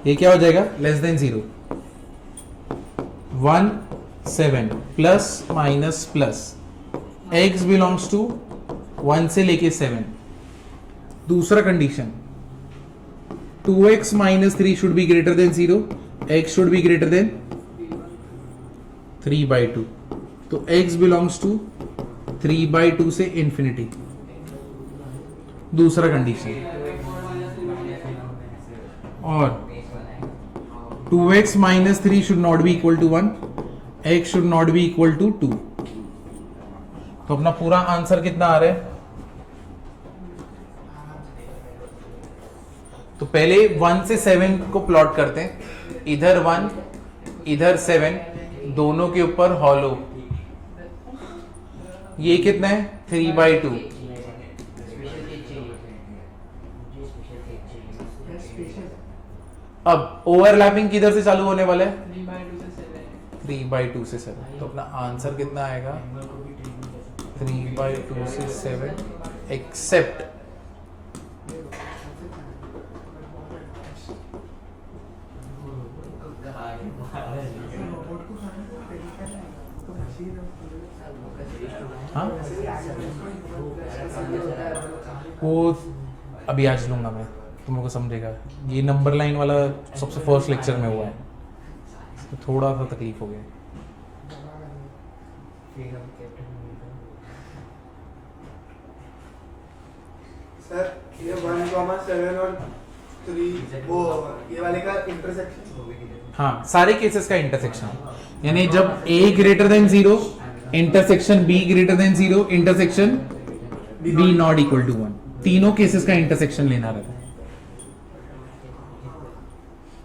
ये क्या हो जाएगा less than 0, 1 7 plus minus plus, x belongs to 1 से लेके 7। दूसरा condition 2x - 3 should be greater than 0, x should be greater than 3/2, तो x belongs to 3/2 से इंफिनिटी। दूसरा कंडीशन, और 2x minus 3 should not be equal to 1, x should not be equal to 2. तो अपना पूरा आंसर कितना आ रहा है? तो पहले 1 से 7 को प्लॉट करते हैं, इधर 1 इधर 7, दोनों के ऊपर हॉलो। ये कितना है? 3/2। अब ओवरलैपिंग किधर से चालू होने वाला है? 3/2 से 7। तो अपना आंसर कितना आएगा? 3/2 से 7 एक्सेप्ट हाँ, वो अभी आज लूंगा मैं, तुम लोग को समझेगा। ये नंबर लाइन वाला सबसे फर्स्ट लेक्चर में हुआ है, तो थोड़ा सा तकलीफ हो गया।
सर ये 1,7 और 3 वो ये वाले का इंटरसेक्शन।
हाँ, सारे केसेस का इंटरसेक्शन, यानी जब a greater than 0, intersection b greater than 0, intersection b not equal to 1, तीनों केसेस का इंटरसेक्शन लेना रहता है।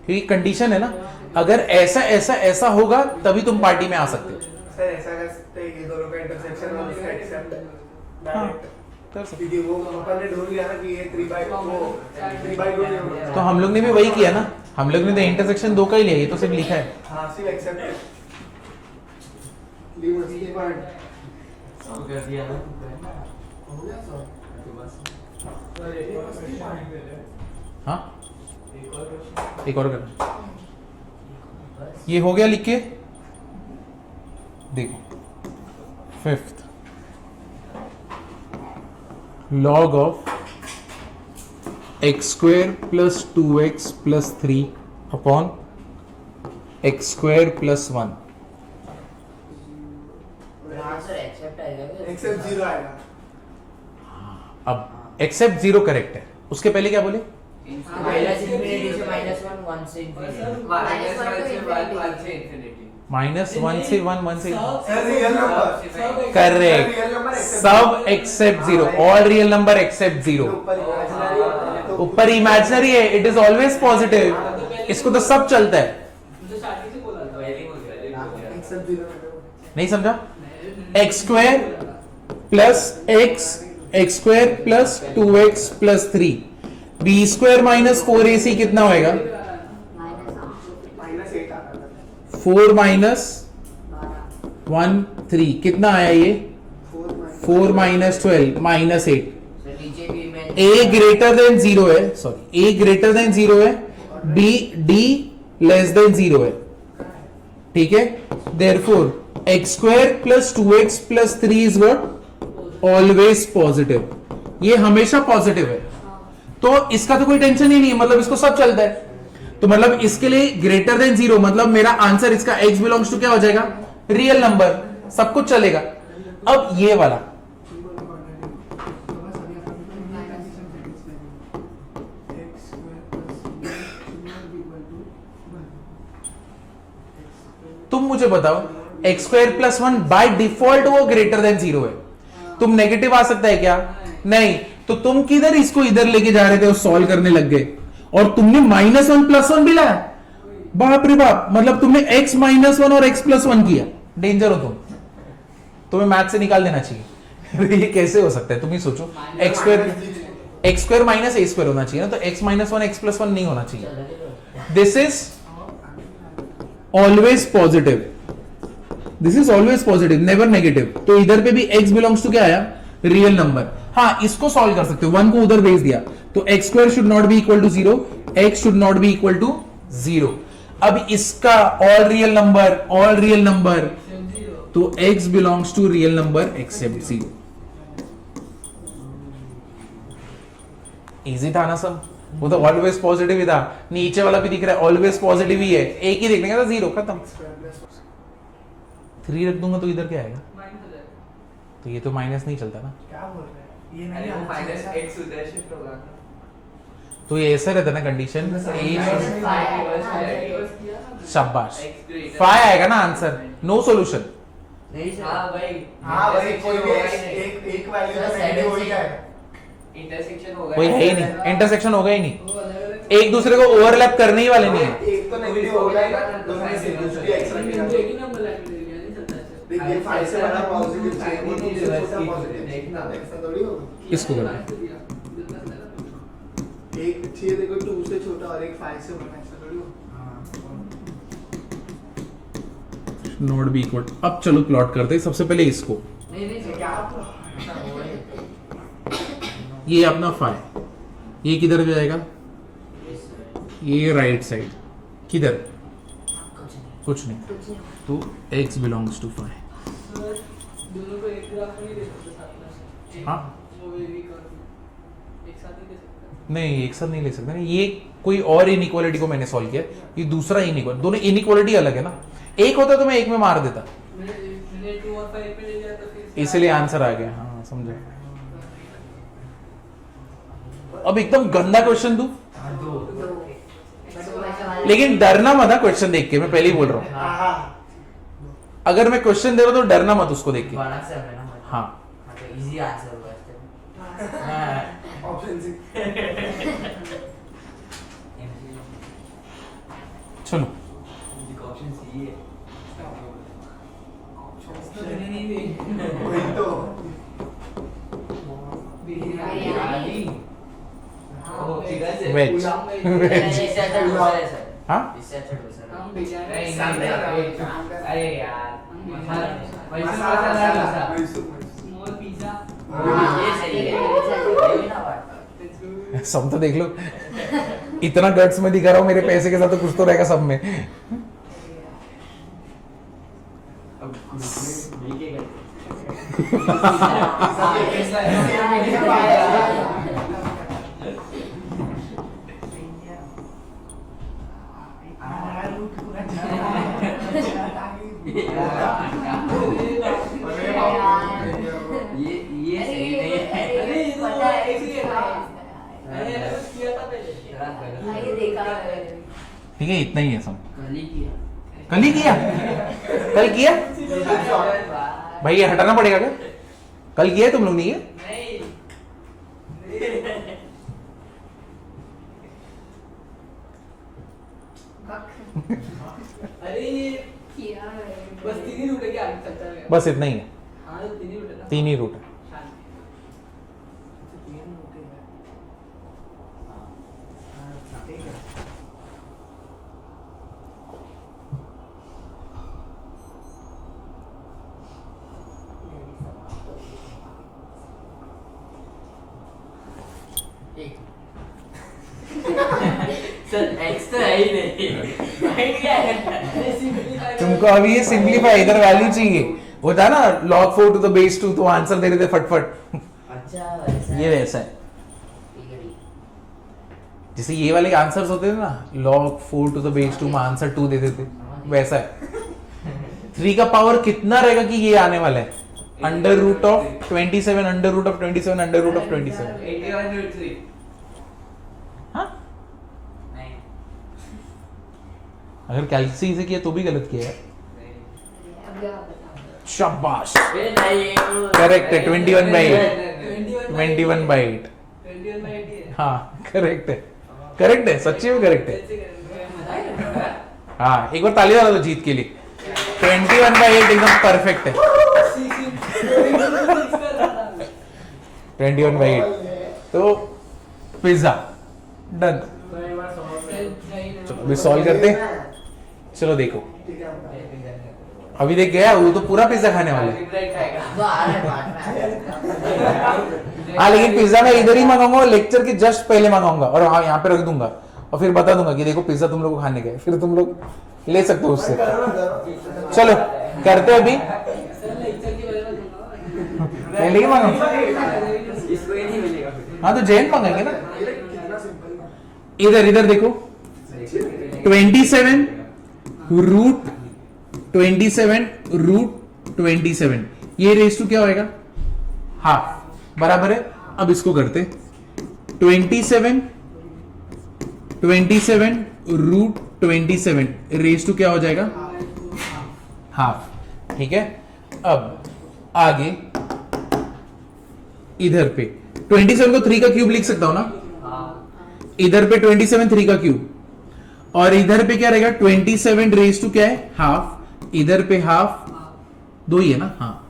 क्योंकि कंडीशन है ना, अगर ऐसा ऐसा ऐसा होगा तभी तुम पार्टी में आ सकते हो।
सर ऐसा कर सकते हैं, ये दोनों का इंटरसेक्शन और इसका एक्सेप्ट
हाँ,
डायरेक्ट,
कर सकते।
क्योंकि वो अपन ने ढूंढ लिया ना कि ये 3/2 नहीं होगा।
तो हम लोग ने भी वही किया ना, हम लोग ने तो इंटरसेक्शन 2 का ही लिया, ये तो सिर्फ लिखा है।
हाँ सिर्फ एक्सेप्ट लीव उसकी पॉइंट
कर दिया ना।
हो गया सर।
हाँ, एक और करना, ये हो गया लिख के देखो। 5th log of x square plus 2x plus 3 upon x square plus 1।
Answer except आएगा क्या?
एक्सेप्ट 0 आएगा।
अब एक्सेप्ट 0 करेक्ट है, उसके पहले क्या बोले?
माइनस इंफिनिटी से -1, 1 से इंफिनिटी।
-1 से 1, 1 से
सर रियल नंबर
करेक्ट, सब except 0, all real number except 0। ऊपर इमेजिनरी है, इट इज ऑलवेज पॉजिटिव, इसको तो सब चलता है। नहीं समझा? X square plus x square plus 2x plus 3, b square minus 4ac कितना होएगा? -4 माइनस 1 3 कितना आया ये? 4 माइनस 12 माइनस 8।
सर नीचे भी मैं
a ग्रेटर देन 0 है, सॉरी a ग्रेटर देन 0 है, d लेस देन 0 है, ठीक है। Therefore x square plus 2x plus 3 is what? Always positive, ये हमेशा पॉजिटिव है, तो इसका तो कोई टेंशन ही नहीं है, मतलब इसको सब चलता है। तो मतलब इसके लिए ग्रेटर देन 0, मतलब मेरा आंसर इसका x बिलोंग्स टू क्या हो जाएगा? रियल नंबर, सब कुछ चलेगा। अब ये वाला तुम मुझे बताओ, x square plus 1 by default वो ग्रेटर देन 0 है, तुम नेगेटिव आ सकता है क्या? नहीं, तो तुम किधर इसको इधर लेके जा रहे थे और सॉल्व करने लग गए, और तुमने -1 + 1 भी लाया। बाप रे बाप, मतलब तुमने x -1 और x + 1 किया। डेंजर हो तुम, तुम्हें मैथ से निकाल देना चाहिए। ये कैसे हो सकता है, तुम ही सोचो। x square minus a square होना चाहिए ना, तो x -1 x + 1 नहीं होना चाहिए। This is always positive, this is always positive, never negative. तो इधर पे भी x बिलोंग्स टू क्या आया? Real number. हाँ, इसको सॉल्व कर सकते हो, 1 को उधर भेज दिया, तो x square should not be equal to 0, x should not be equal to 0। अब इसका ऑल रियल नंबर, तो x belongs to real number except 0। Easy था ना सब, वो तो ऑलवेज पॉजिटिव ही था। नीचे वाला भी दिख रहा है ऑलवेज पॉजिटिव ही है, एक ही देखने का था 0, खत्म। 3 रख दूंगा तो इधर क्या आएगा? तो ये तो माइनस नहीं चलता ना।
क्या बोल रहे हैं? ये नहीं
अरे वो
आना
माइनस
चाहिए
एक्स उधर शिफ्ट होगा ना।
तो ये ऐसा रहता ना कंडीशन
Minus
शाबाश
X greater-
5 आएगा ना आंसर, नो सॉल्यूशन।
नहीं सर हाँ भाई
हाँ भाई कोई भी
होगा ही नहीं।
एक वैल्यू
सर,
तो नेगेटिव हो ही
7
जाएगा
इंटरसेक्शन होगा
कोई है ही नहीं, इंटरसेक्शन होगा ही नहीं,
वो अलग-अलग
एक दूसरे को ओवरलैप करने ही वाले नहीं है।
एक तो नेगेटिव हो जाएगा दूसरा दूसरी एक्स रखेगा
एक ही नंबर लाके ले लिया नहीं चलता ऐसे।
देखिए 5 से बड़ा पॉजिटिव चाहिए वो
नहीं,
दूसरे
reverse
छोटा
की
पॉजिटिव
देखना।
ऐसा थोड़ी होगा
इसको करो।
एक चाहिए देखो 2 से छोटा और एक 5 से बड़ा ऐसा थोड़ी होगा
नोड बी इक्वल, अब चलो प्लॉट करते हैं सबसे पहले इसको,
नहीं नहीं सर
क्या
ये अपना 5, ये किधर जाएगा, ये राइट साइड किधर, कुछ नहीं, तो x बिलोंग्स टू 5।
सर, दोनों को एक ग्राफ में नहीं दे सकते साथ में।
हाँ
वो वेरी कर एक साथ नहीं दे सकते।
नहीं एक साथ नहीं ले सकते ना, ये कोई और इनइक्वालिटी को मैंने सॉल्व किया, ये दूसरा इनइक्वालिटी, दोनों इनइक्वालिटी अलग है ना, एक होता तो मैं एक में मार देता,
मैंने 2 और 5 पे ले लिया तो फिर
इसलिए आंसर आ गया। हाँ समझे। अब एकदम गंदा क्वेश्चन दूं, लेकिन डरना मत क्वेश्चन देख के, मैं पहले ही बोल रहा हूँ,
हाँ
अगर मैं क्वेश्चन दे रहा हूँ तो डरना मत उसको देख के।
बड़ा सा है ना
हाँ
तो इजी आंसर होगा इसका। हाँ
ऑप्शन सी
चलो
ऑप्शन सी है
वही तो
बिरयानी ओ चिकन से
वेज
इससे अच्छा डोसा है सर।
हाँ
इससे अच्छा डोसा है।
हम बिरयानी
नहीं,
सामने
नहीं,
आ रहा है।
अरे यार मैसूर
मसाला
मसाला डोसा।
मैसूर
स्मॉल पिज्जा
ये सही है। ये भी ना बात।
सब तो देख लो, इतना गट्स में दिखा रहा हूँ, मेरे पैसे के साथ तो कुछ तो रहेगा सब में।
अब ये क्या ये सही नहीं है।
अरे ये तो
पता है
ऐसे ही है ना। मैंने
हाँ।
कुछ किया था पहले।
ये देखा है।
ठीक है, इतना ही है सब।
कल ही किया।
कल ही किया, कल किया भाई, ये हटाना पड़ेगा क्या, कल किया है तुम लोग नहीं है?
नहीं।
अरे ये
किया है।
बस 3 ही रूट है क्या आगे चलता है।
बस इतना ही है,
हाँ तो 3 ही रूट है ना।
3 ही रूट है।
शांति।
सर एक्स तो है ही नहीं। राइट क्या है?
अरे simplify
तुमको अभी ये सिंपलीफाई, इधर वैल्यू चाहिए, वो था ना log 4 to the base 2, तो आंसर दे रहे थे फटफट।
अच्छा वैसा
ये वैसा है,
ठीक है, ठीक।
जैसे ये वाले आंसर्स होते थे ना, log 4 to the base 2 में आंसर 2 देते थे, वैसा है। 3 का पावर कितना रहेगा कि ये आने वाला है, under root of 27, under root of 27, under root of 27।
81 root 3।
हाँ,
नहीं
अगर कैलसी से किया तो भी गलत किया है।
नहीं।
अब आप बताओ।
शाबाश,
ये नहीं
Correct है, 21 by 8।
21
by 8।
21 by 8 है।
हाँ करेक्ट है, करेक्ट है, सच्ची में करेक्ट है।
कैसे करेंगे?
हाँ एक बार ताली वाला दो जीत के लिए। 21 by 8 एकदम परफेक्ट है। 21 by 8 तो पिज्जा डन। चलो अभी सॉल्व करते हैं। चलो देखो,
ठीक है
अभी देख गया, वो तो पूरा पिज्जा खाने वाला है। हाँ लेकिन पिज्जा मैं इधर ही मंगाऊंगा, लेक्चर के जस्ट पहले मंगाऊंगा और हाँ यहाँ पे रख दूंगा और फिर बता दूंगा कि देखो पिज्जा तुम लोग को खाने का है, फिर तुम लोग ले सकते हो उससे। चलो करते हैं अभी,
सर लेक्चर की वजह से
पहले ही मंगाऊंगा।
इसको ही नहीं मिलेगा फिर।
हाँ तो जैन मंगाएंगे ना।
कितना सिंपल
इधर इधर देखो, 27 रूट 27 रूट 27, ये रेस टू क्या होएगा, हाफ, बराबर है अब इसको करते 27 रूट 27 रेज टू क्या हो जाएगा हाफ। ठीक है, अब आगे इधर पे 27 को 3 का क्यूब लिख सकता हूं ना, इधर पे 27 3 का क्यूब, और इधर पे क्या रहेगा 27 रेज टू क्या है हाफ, इधर पे हाफ, दो ही है ना, हाँ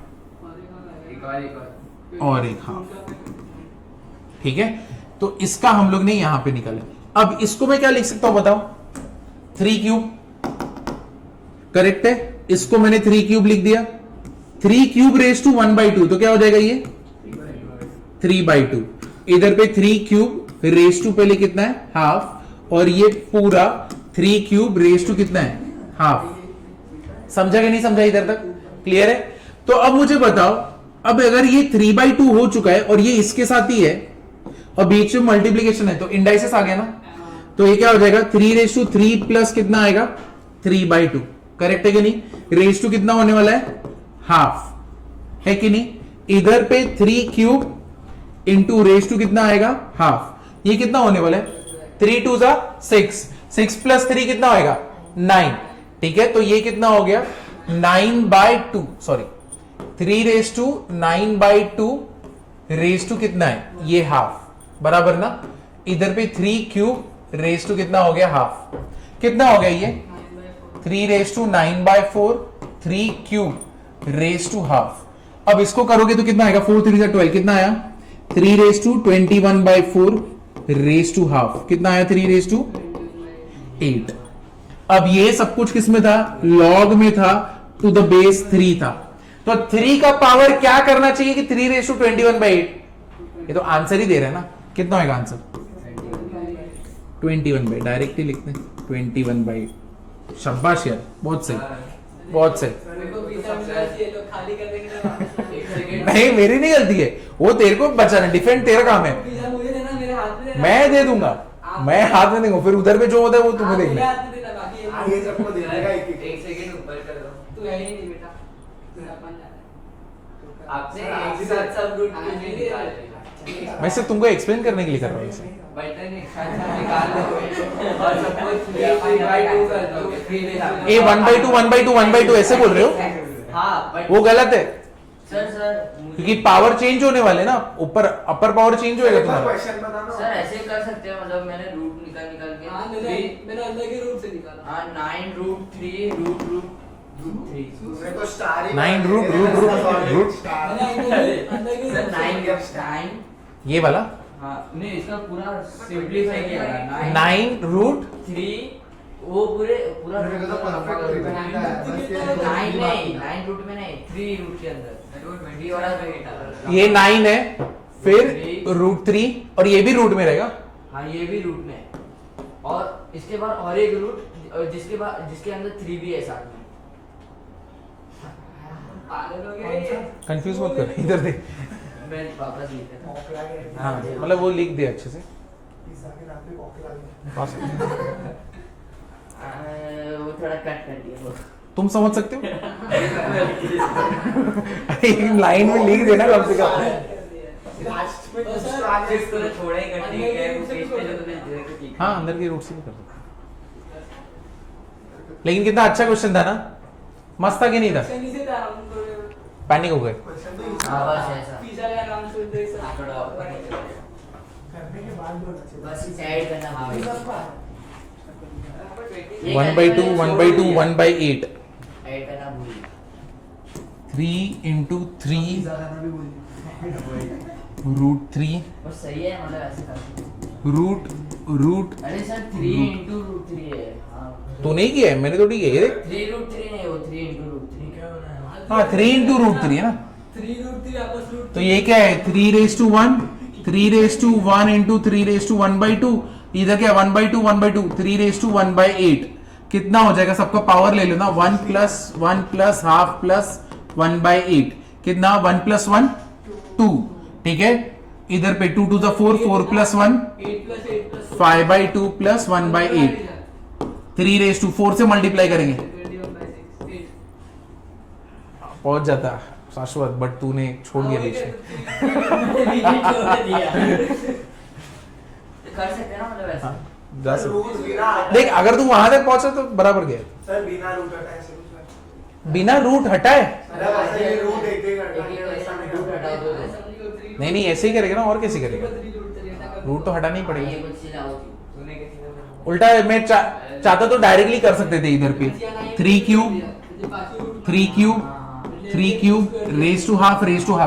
और एक हाफ। ठीक है, तो इसका हम लोग ने यहां पे निकाला। अब इसको मैं क्या लिख सकता हूं बताओ, 3 क्यूब, करेक्ट है, इसको मैंने 3 क्यूब लिख दिया, 3 क्यूब रेज टू 1/2, तो क्या हो जाएगा ये 3/2। इधर पे 3 क्यूब रेज टू पहले कितना है हाफ, और ये पूरा 3 क्यूब रेज टू कितना है हाफ। समझा कि नहीं समझा, इधर तक क्लियर है? तो अब मुझे बताओ, अब अगर ये 3/2 हो चुका है और ये इसके साथ ही है और बीच में मल्टीप्लीकेशन है, तो इंडाइसेस आ गया ना, तो ये क्या हो जाएगा 3/3 प्लस कितना आएगा 3/2, करेक्ट है कि नहीं? रेज टू कितना होने वाला है हाफ, है कि नहीं? इधर पे 3 क्यूब इंटू रेज टू कितना आएगा हाफ, ये कितना होने वाला है 3 2 6, 6 प्लस 3 कितना होएगा 9। ठीक है, तो ये कितना हो गया 9/2, सॉरी 3/9/2 रेज टू कितना है ये हाफ, बराबर ना? इधर पे 3 क्यूब रेज टू कितना हो गया हाफ, कितना हो गया ये 3/9/4, 3 क्यूब रेज टू हाफ। अब इसको करोगे तो कितना आएगा 4 3 12, कितना आया 3/21/4 रेज टू हाफ, कितना आया 3/8। अब ये सब कुछ किस में था, लॉग में था, टू द बेस 3 था, तो 3 का पावर क्या करना चाहिए कि 3/21/8, ये तो आंसर ही दे रहा है ना, कितना होगा आंसर 21/8, डायरेक्ट ही लिखते हैं 21/8। शाबाश यार, बहुत सही बहुत सही।
मेरे को पिज्जा मिला चाहिए, लोग खाली कर देंगे ना।
नहीं मेरी नहीं गलती है, वो तेरे को बचाना, डिफेंड तेरा काम है,
पिज्जा मुझे देना, मेरे हाथ में देना।
मैं दे दूंगा, मैं हाथ में दूंगा, फिर उधर पे जो होता है वो तुम्हें
मेरे
देखना है।
हाथ में देना, बाकी ये
ये सबको दे देगा एक एक।
एक सेकंड ऊपर कर दो।
तू है ही नहीं बेटा, तू अपन जाना है।
आपने एक साथ सब रूट क्यों नहीं निकाले?
मैं सिर्फ तुमको एक्सप्लेन करने के लिए कर रहा हूँ इसे।
बटन एक साथ निकाल दो और सब कुछ 3/2 कर दो।
ये 1/2 1/2 1/2 ऐसे बोल रहे हो,
हाँ बट
वो गलत है,
सर
क्योंकि पावर चेंज होने वाले ना, ऊपर अपर पावर चेंज होएगा तुम्हारा।
क्वेश्चन बताना।
सर ऐसे कर सकते हैं, मतलब मैंने रूट निकाल के
हाँ, मैंने अंदर के रूट से निकाला।
हाँ 9√3 रूट 3
उसने तो स्टार ही
9 रूट
मैंने अंदर के
सर
रूट
9
ये वाला
हाँ नहीं इसका पूरा सिंपलीफाई किया है
9√3
वो पूरा
मेरे को तो perfect repetition है, बस ये
9 नहीं 9 रूट में नहीं 3 रूट के अंदर ये वाला
ये 9 है, फिर √3 और ये भी रूट में रहेगा।
हाँ ये भी रूट में है, और इसके बाद और एक रूट जिसके अंदर 3 भी है साथ में।
पागल हो गए।
कंफ्यूज मत कर, इधर देख।
मैं वापस लिख देता हूँ।
हाँ मतलब वो लिख दे अच्छे से, पास।
वो थोड़ा कट कर दिया वो।
तुम समझ सकते हो एक लाइन में लिख देना कम से कम।
लास्ट में
तो सर,
स्टार
सिर्फ तो थोड़ा ही कट नहीं है, वो पेज पे जो तुमने लिखा।
हाँ अंदर के रूट से भी कर सकते, लेकिन कितना अच्छा क्वेश्चन था ना, मस्त था कि नहीं था?
क्वेश्चन ही से था, हम तो
पैनिक हो गए।
क्वेश्चन तो
हाँ बस ऐसा
पिज्जा का नाम सुनते ही सब
थोड़ा
करने के बाद बोलना चाहिए।
बस ऐड करना हाँ
1/2 1/2 1/8
ऐड करना भूल
3 × 3
ज्यादा ना भी बोलिए।
√3
बस सही है, मतलब ऐसे कर
रूट
अरे सर 3 × √3 है। हाँ
तो नहीं किया है मैंने, तो ठीक है ये देख।
3√3 नहीं, वो 3 × √3 क्या हो रहा है?
हाँ 3 × √3 है ना,
3√3 आपस रूट
तो ये क्या है 3/1 3/1 × 3/1/2, इधर क्या 1/2 1/2 3/1/8, कितना हो जाएगा? सबका पावर ले लो ना, 1 + 1 + हाफ प्लस 1/8, कितना 1 + 1 2। ठीक है, इधर पे 2 2 4 4 + 1
8 + 8 +
5/2 + 1/8, 3/4 से मल्टीप्लाई करेंगे
21/6
पहुंच जाता। शाश्वत, बट तूने छोड़ दिया बीच में।
छोड़ दिया। कर सकते हैं ना मतलब ऐसा।
हाँ, जा सकते।
रूट बिना
देख अगर तू वहां तक पहुंचा तो बराबर गया।
सर बिना रूट हटाए से कुछ
बिना रूट हटाए
अरे वैसे ये रूट एक ऐसा
रूट हटा दो।
नहीं नहीं ऐसे ही करेगा ना, और कैसे करेगा? रूट तो हटाना ही पड़ेगा।
ये कुछ चीज आओ तूने कैसे
उल्टा मैं चाहता तो डायरेक्टली कर सकते थे इधर पे 3 cube raise to half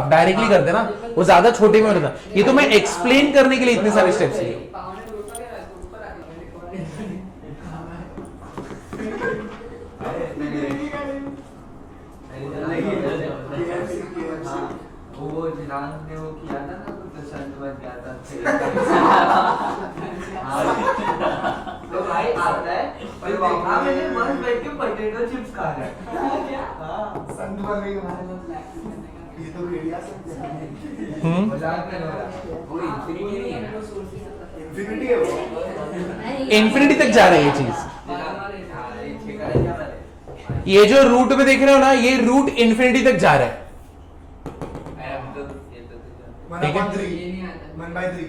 directly करते ना, वो ज्यादा छोटे में होता। ये तो मैं एक्सप्लेन करने के लिए इतने सारे स्टेप्स लिए।
वो जिलान ने वो किया था ना, तो संत बन गया था। तो भाई आता है और वहाँ मैंने मस्त बैठ के पोटैटो चिप्स खा रहा है। क्या?
संत बन गई हमारे। ये तो भेड़िया संत है।
मजाक नहीं हो रहा।
वो इंफिनिटी नहीं है ना।
इंफिनिटी है वो।
इन्फिनिटी तक जा रही है ये चीज। ये जो रूट में देख रहे हो ना, ये रूट इन्फिनिटी तक जा रहा है। ठीक है?
1/3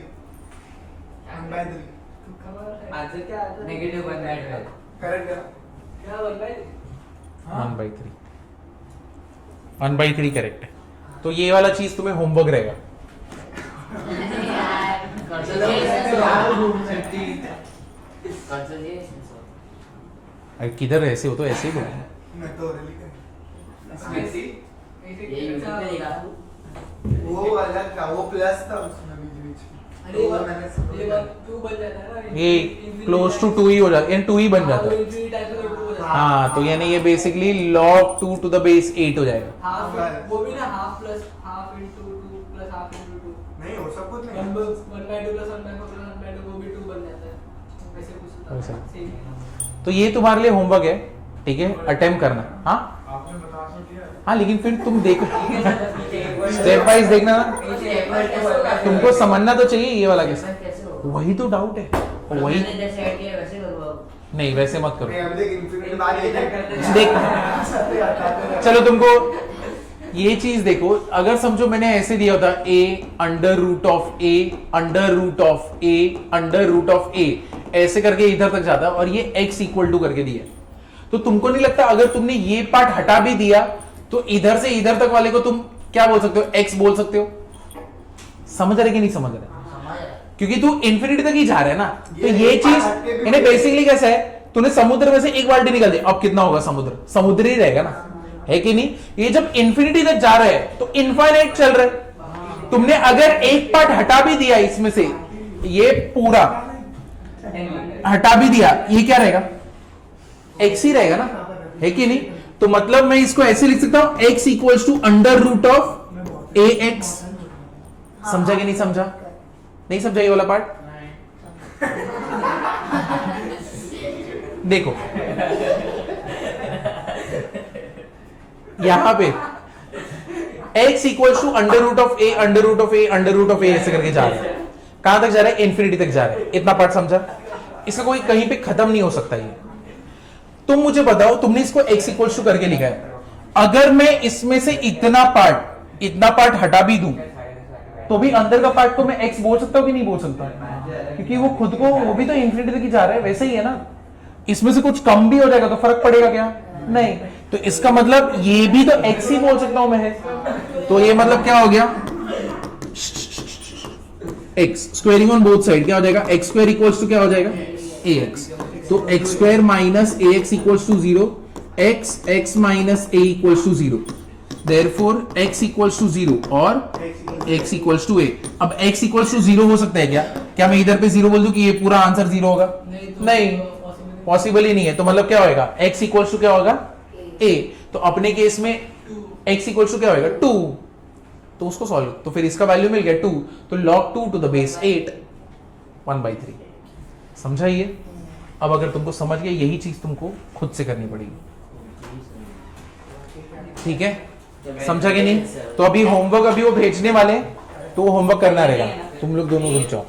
आंसर क्या आता है?
नेगेटिव 1/3।
करेक्ट है।
क्या बोल रहा है?
1/3 करेक्ट है। तो ये वाला चीज तुम्हें होमवर्क रहेगा। अरे किधर ऐसे हो तो ऐसे ही बोलो।
मैं तो रिली
ये यूट्यूब पे देखा था।
वो अलग था, वो प्लस था उसमें बीच
अरे
में।
ये
वो मैंने
ये बात 2 बन जाता है ना।
ये क्लोज टू 2 ही हो जाता है, 2 ही बन जाता है।
इंफिनिटी टाइप का 2 हो जाता है।
हाँ, तो यानी ये basically log 2 to the base 8 हो जाएगा।
हाफ वो भी ना half plus half into 2 plus half into 2
नहीं हो सब कुछ
1/2
नहीं।
प्लस 1/4 प्लस 1/2 वो भी 2 बन जाता है। वैसे कुछ होता
वैसे।
है। सेम है।
तो ये तुम्हारे लिए होमवर्क है, ठीक है? अटेम्प्ट करना। हाँ
आपने बता तो दिया।
हाँ, लेकिन फिर तुम देखो स्टेप वाइज देखना ना, तुमको समझना तो चाहिए ये वाला कैसे।
कैसे हो?
वही तो डाउट है, वही
मैंने जैसे ऐड किया वैसे करो अब।
नहीं वैसे मत
नहीं
करो।
अभी देख इंफिनिटी बाद ये
देख चलो तुमको ये चीज देखो, अगर समझो मैंने ऐसे दिया होता a under root of a under root of a under root of a, ऐसे करके इधर तक जाता और ये x इक्वल टू करके दिया, तो तुमको नहीं लगता अगर तुमने ये पार्ट हटा भी दिया तो इधर से इधर तक वाले को तुम क्या बोल सकते हो? x बोल सकते हो। समझ रहे कि नहीं समझ रहे?
समझ रहा।
क्योंकि तू इन्फिनिटी तक ही जा रहा है ना, तो
ये
ये
एक
चीज
बार हट के भी
इन्हें बेसिकली कैसा है, तूने समुद्र में से एक बाल्टी निकाल दी, अब कितना होगा? समुद्र ही रहेगा ना, है कि नहीं? ये जब इन्फिनिटी तक जा रहा है तो इनफाइनाइट चल रहा है। तुमने अगर एक पार्ट हटा भी दिया इसमें से, ये पूरा हटा भी दिया, ये क्या रहेगा? x ही रहेगा ना, है कि नहीं? तो मतलब मैं इसको ऐसे लिख सकता हूं, x equals to under root of ax। समझा कि नहीं समझा? नहीं समझा ये वाला पार्ट? देखो यहां पे x equals to under root of a under root of a under root of a ऐसे करके जा रहा है। कहां तक जा रहा है? इन्फिनिटी तक जा रहा है। इतना पार्ट समझा? इसका कोई कहीं पे खत्म नहीं हो सकता ये। तुम मुझे बताओ, तुमने इसको x इक्वल्स टू करके लिखा है, अगर मैं इसमें से इतना पार्ट हटा भी दूं तो भी अंदर का पार्ट को मैं x बोल सकता हूं कि नहीं बोल सकता? क्योंकि वो खुद को, वो भी तो इन्फिनिटी तक ही जा रहा है, वैसे ही है ना। इसमें से कुछ कम भी हो जाएगा तो फर्क पड़ेगा क्या? नहीं। तो इसका मतलब ये भी तो x ही बोल सकता हूं मैं। तो ये मतलब क्या हो गया? x squaring on both side क्या हो जाएगा? x स्क्वायर इक्वल्स टू क्या हो जाएगा? ax। तो x square minus ax equals to 0, x minus a equals to 0, therefore x equals to 0 और x इक्वल्स टू a। अब x इक्वल्स टू 0 हो सकता है क्या? क्या मैं इधर पे 0 बोल दूं कि ये पूरा आंसर 0 होगा? नहीं, पॉसिबल ही नहीं है। तो मतलब क्या होएगा? x इक्वल्स टू क्या होगा? a। तो अपने केस में x इक्वल्स टू क्या होएगा? 2। तो उसको सॉल्व, तो फिर इसका वैल्यू मिल गया 2, तो log 2 टू द बेस 8 1/3। समझा ये? अब अगर तुमको समझ गया, यही चीज तुमको खुद से करनी पड़ेगी, ठीक है? समझा कि नहीं? तो अभी होमवर्क अभी वो भेजने वाले हैं, तो वो होमवर्क करना रहेगा। तुम लोग दोनों रुक जाओ।